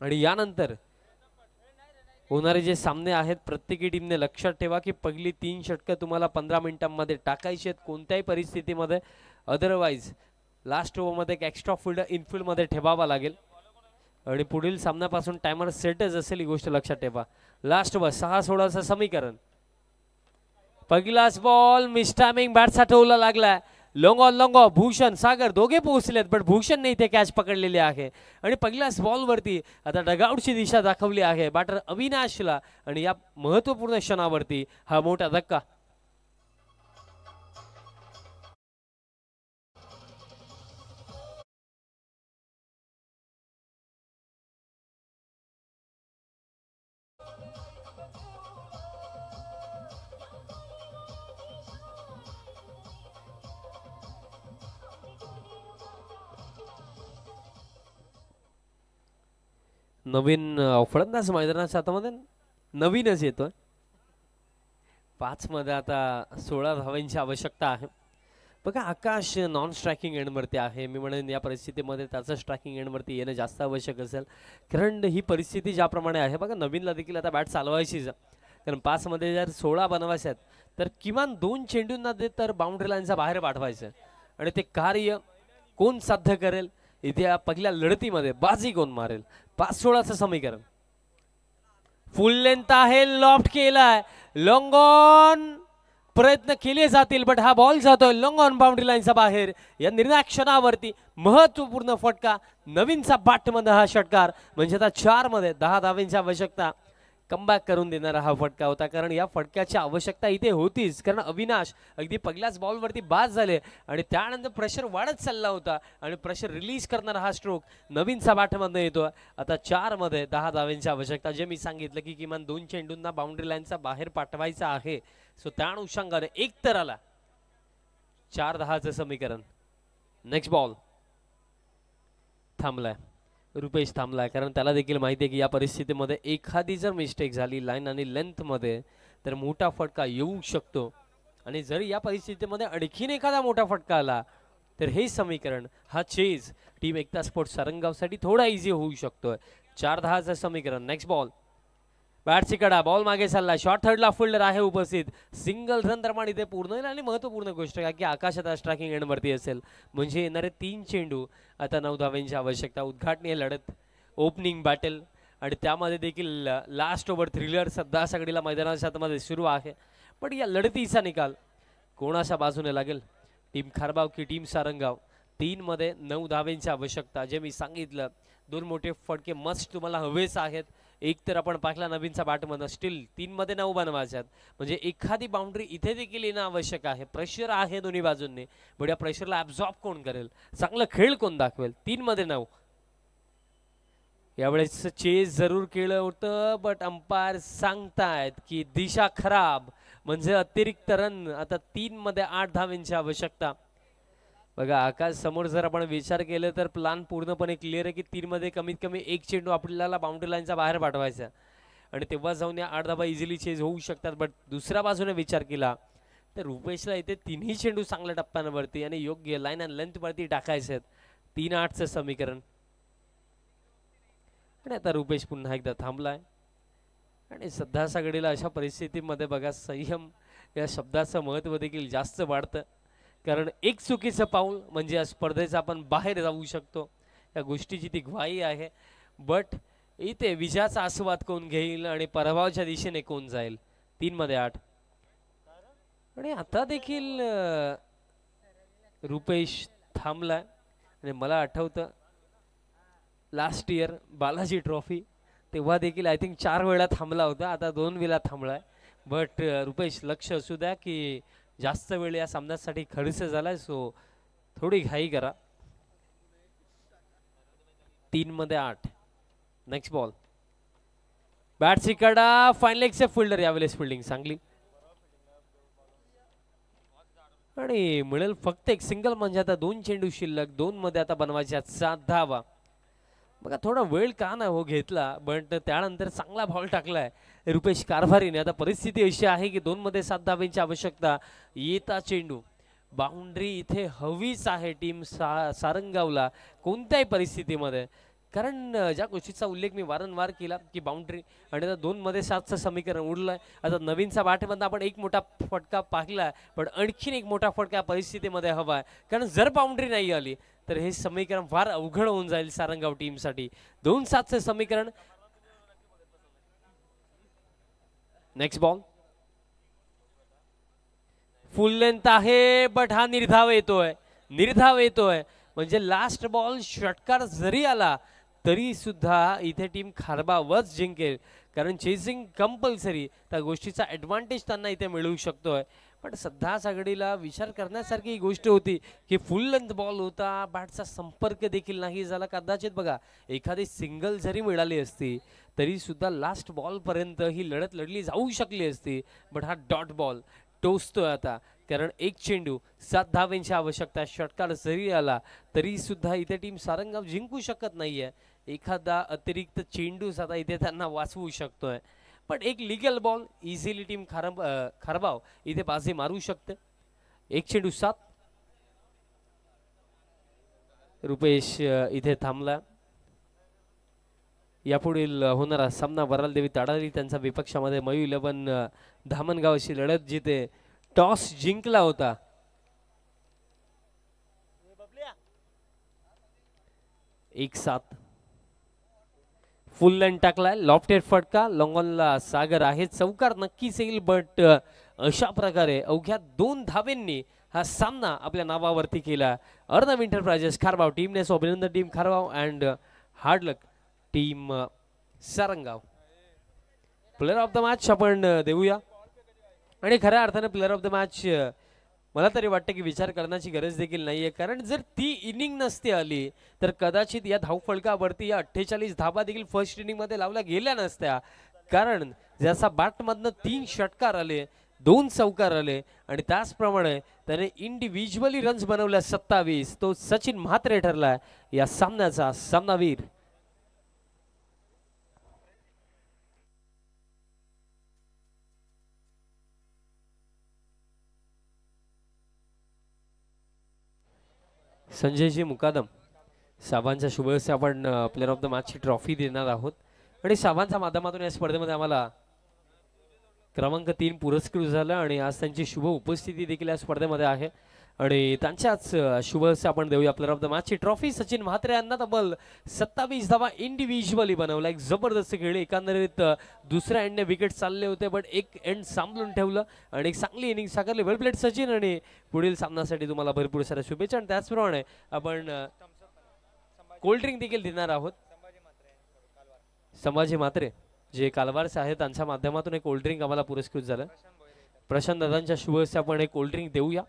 आणि यानंतर होणारे जे सामने आहेत प्रत्येकी टीमने लक्षात ठेवा की पहिली 3 षटकं तुम्हाला 15 मिनिटांमध्ये टाकायची आहेत कोणत्याही परिस्थितीमध्ये. अदरवाईज लास्ट ओव्हरमध्ये एक एक्स्ट्रा फिल्डर इनफिल्डमध्ये ठेवावा लागेल आणि पुढील सामन्यापासून टायमर सेटच असेल ही गोष्ट लक्षात ठेवा. लास्ट ओव्हर 6-16चं समीकरण. पहिलाच बॉल मिस टायमिंग बॅट साठवला लागलाय. लॉंगॉन भूषण सागर दोघे पोहोचलेत, पण भूषणने इथे कॅच पकडलेली आहे आणि पहिल्याच बॉलवरती आता डगआउटची दिशा दाखवली आहे बॅटर अविनाशला, आणि या महत्वपूर्ण क्षणावरती हा मोठा धक्का. नवीन फलंदाज मैदानाच्या हातामध्ये नवीनच येतोय. 5 मध्ये आता 16 धावांची आवश्यकता आहे. बघा आकाश नॉन स्ट्रायकिंग एंडवरती आहे. मी म्हणेन या परिस्थितीमध्ये त्याचं स्ट्रायकिंग एंडवरती येणं जास्त आवश्यक असेल, कारण ही परिस्थिती ज्याप्रमाणे आहे बघा नवीनला देखील आता बॅट चालवायचीच, कारण 5 मध्ये जर 16 बनवायचे आहेत तर किमान 2 चेंडूंना दे तर बाउंड्री लाईनच्या बाहेर पाठवायचं आणि ते कार्य कोण साध्य करेल इथे या पहिल्या लढतीमध्ये बाजी कोण मारेल. 5-16चं समीकरण. फुल लेंथ आहे, लॉफ्ट केलाय, लॉंग ऑन प्रयत्न केले जातील बट हा बॉल जातोय लॉंग ऑन बाउंड्री लाईनच्या बाहेर. या निर्णायक क्षणावरती महत्वपूर्ण फटका नवीनचा बॅटमध्ये हा षटकार, म्हणजे आता 4 मध्ये 10 धावांची आवश्यकता. कमबॅक करून देणारा हा फटका होता, कारण या फटक्याची आवश्यकता इथे होतीच, कारण अविनाश अगदी पहिल्याच बॉलवरती बाद झाले आणि त्यानंतर प्रेशर वाढत चालला होता आणि प्रेशर रिलीज करणारा हा स्ट्रोक नवीनचा बॅटमध्ये येतो. आता 4 मध्ये 10 धावांची आवश्यकता, जे मी सांगितलं की किमान 2 चेंडूंना बाउंड्री लाईनचा बाहेर पाठवायचा आहे. सो त्या अनुषंगाने एक तर आला 4-10चं समीकरण. नेक्स्ट बॉल थांबलाय, रुपेश थांबलाय, कारण त्याला देखील माहिती आहे की या परिस्थितीमध्ये एखादी जर मिस्टेक झाली लाईन आणि लेंथ मध्ये तर मोठा फटका येऊ शकतो, आणि जर या परिस्थितीमध्ये आणखीन एखादा मोठा फटका आला तर हे समीकरण हा चेज टीम एकता स्पोर्ट्स सारंगावसाठी थोडा इझी होऊ शकतोय. 4-10चं समीकरण. नेक्स्ट बॉल बॅटची कडा, बॉल मागे चालला, शॉर्ट थर्डला फिल्डर आहे उपस्थित, सिंगल रन दरम्यान इथे पूर्ण होईल. आणि महत्वपूर्ण गोष्ट काय की आकाशात स्ट्रायकिंग एंडवरती असेल, म्हणजे येणारे 3 चेंडू आता 9 धावांची आवश्यकता. उद्घाटनीय लढत, ओपनिंग बॅटल, आणि त्यामध्ये देखील लास्ट ओव्हर थ्रिलर सध्या सगळीला मैदानाच्या हातामध्ये सुरू आहे. पण या लढतीचा निकाल कोणाच्या बाजूने लागेल, टीम खारबाव की टीम सारंगाव. 3 मध्ये 9 धावांची आवश्यकता. जे मी सांगितलं 2 मोठे फटके मस्ट तुम्हाला हवेच आहेत. एक तर आपण पाहिला नवीनचा बॅटमधनं स्टील 3 मध्ये 9 बनवायच्यात, म्हणजे एखादी बाउंड्री इथे देखील येणं आवश्यक आहे. प्रेशर आहे दोन्ही बाजूंनी, पण या प्रेशरला ॲब्झॉर्ब कोण करेल, चांगलं खेळ कोण दाखवेल. 3 मध्ये 9 यावेळेस चेस जरूर केलं होतं, बट अंपायर सांगतायत की दिशा खराब, म्हणजे अतिरिक्त रन. आता 3 मध्ये 8 धावांची आवश्यकता. बघा आकाश समोर जर आपण विचार केला तर प्लॅन पूर्णपणे क्लिअर आहे की 3 मध्ये कमीत कमी 1 चेंडू आपल्याला बाउंड्री लाईनच्या बाहेर पाठवायचा, आणि तेव्हा जाऊन या 8 धावा इझिली चेज होऊ शकतात. बट दुसऱ्या बाजूने विचार केला तर रुपेशला इथे 3ही चेंडू चांगल्या टप्प्यांवरती आणि योग्य लाईन अँड लेंथ वरती टाकायचे आहेत. 3-8चं समीकरण. आणि आता रुपेश पुन्हा एकदा थांबलाय, आणि सध्या सगळीला अशा परिस्थितीमध्ये बघा संयम या शब्दाचं महत्त्व देखील जास्त वाढतं, कारण एक चुकीचं पाऊल म्हणजे या स्पर्धेचा आपण बाहेर जाऊ शकतो. या गोष्टीची ती ग्वाही आहे. बट इथे विजयाचा आस्वाद कोण घेईल आणि पराभवाच्या दिशेने कोण जाईल. 3 मध्ये 8. आणि आता देखील रुपेश थांबलाय. आणि मला आठवतं लास्ट इयर बालाजी ट्रॉफी तेव्हा देखील आय थिंक 4 वेळा थांबला होता. आता 2 वेळा थांबलाय. बट रुपेश लक्ष असू द्या की जास्त वेळ या सामन्यासाठी खर्च झालाय, सो थोडी घाई करा. 3 मध्ये 8. नेक्स्ट बॉल बॅटची कडा फायनल एक्सेप्ट फिल्डर यावेळेस फिल्डिंग चांगली आणि मिळेल फक्त एक सिंगल. म्हणजे आता 2 चेंडू शिल्लक, 2 मध्ये आता बनवायच्या 7 धावा. बघा थोडा वेळ का नाही हो घेतला, बट त्यानंतर चांगला बॉल टाकलाय रुपेश कारभारीने. आता परिस्थिती अशी आहे की 2 मध्ये 7 धाब्यांची आवश्यकता. येता चेंडू बाउंड्री इथे हवीच आहे टीम सारंगावला कोणत्याही परिस्थितीमध्ये. कारण ज्या गोष्टीचा उल्लेख मी वारंवार केला की बाउंड्री आणि आता 2 मध्ये 7चं समीकरण उडलंय. आता नवीनचा बॅटमधनं आपण एक मोठा फटका पाहिलाय, पण आणखीन एक मोठा फटका परिस्थितीमध्ये हवा आहे. कारण जर बाउंड्री नाही आली तर हे समीकरण फार अवघड होऊन जाईल सारंगाव टीमसाठी. 2-7चं समीकरण. नेक्स्ट बॉल फुल लेंथ आहे, बट हा निर्धाव येतोय. म्हणजे लास्ट बॉल षटकार जरी आला तरी सुद्धा इथे टीम खारबावच जिंकेल. कारण चेसिंग कंपल्सरी त्या गोष्टीचा ॲडव्हान्टेज त्यांना इथे मिळू शकतोय. पण सध्या सगळीला विचार करण्यासारखी ही गोष्ट होती की फुल लेंथ बॉल होता, बॅटचा संपर्क देखील नाही झाला. कदाचित बघा एखादी सिंगल जरी मिळाली असती तरी सुद्धा लास्ट बॉल पर्यंत ही लढत लढली जाऊ शकली असती. बट हा डॉट बॉल टोचतोय आता. कारण एक चेंडू 7 धावांची आवश्यकता. षटकार जरी आला तरी सुद्धा इथे टीम सारंगाव जिंकू शकत नाहीये. एखादा अतिरिक्त चेंडू आता इथे त्यांना वाचवू शकतोय. पण एक लिगल बॉल इझिली टीम खारबाव इथे बाजी मारू शकते. एक चेंडू 7. रुपेश इथे थांबला. यापुढील होणारा सामना वरालदेवी ताडाली त्यांचा विपक्षामध्ये मयू 11 धामणगाव अशी लढत जिथे टॉस जिंकला होता. 1-7. फुल लाईन टाकलाय, लॉफ्टेड फटका. लॉंगॉनला सागर आहे. चौकार नक्कीच येईल, बट अशा प्रकारे अवघ्या 2 धावेंनी हा सामना आपल्या नावावरती केला. अर्णव एंटरप्राइजेस खारबाव टीमने. अभिनंदन team Kharbav and hard luck team Sarangaon. Player of the match आपण देऊया. आणि खऱ्या अर्थाने प्लेअर ऑफ द मॅच मला तरी वाटतं की विचार करण्याची गरज देखील नाहीये. कारण जर ती इनिंग नसती आली तर कदाचित या धावफलकावरती या 48 धाबा देखील फर्स्ट इनिंग मध्ये लावल्या गेल्या नसत्या. कारण जसा बॅटमधनं 3 षटकार आले, 2 चौकार आले आणि त्याचप्रमाणे त्याने इंडिव्हिज्युअली रन्स बनवल्या 27. तो सचिन म्हात्रे ठरला या सामन्याचा सामनावीर. संजयजी मुकादम साबांच्या शुभेच्छा आपण प्लेअर ऑफ द मॅचची ट्रॉफी देणार आहोत. आणि साबांच्या माध्यमातून या स्पर्धेमध्ये आम्हाला क्रमांक 3 पुरस्कृत झाला आणि आज त्यांची शुभ उपस्थिती देखील या स्पर्धेमध्ये आहे. आणि त्यांच्याच शुभेच्छा आपण देऊया. प्लेअर ऑफ द मॅचची ट्रॉफी सचिन म्हात्रे यांना तब्बल 27 धावा इंडिव्हिज्युअली बनवला. एक जबरदस्त खेळ. एकंदरीत दुसऱ्या एंडने विकेट चालले होते, बट एक एंड सांभाळून ठेवलं आणि एक चांगली इनिंग साकारली. वेल प्लेड सचिन. आणि पुढील सामन्यासाठी तुम्हाला भरपूर साऱ्या शुभेच्छा. आणि त्याचप्रमाणे आपण कोल्ड्रिंक देखील देणार आहोत. संभाजी म्हात्रे जे कालवारचे आहेत त्यांच्या माध्यमातून एक कोल्ड्रिंक आम्हाला पुरस्कृत झालं. प्रशांत दादांच्या शुभेच्छा आपण एक कोल्ड्रिंक देऊया.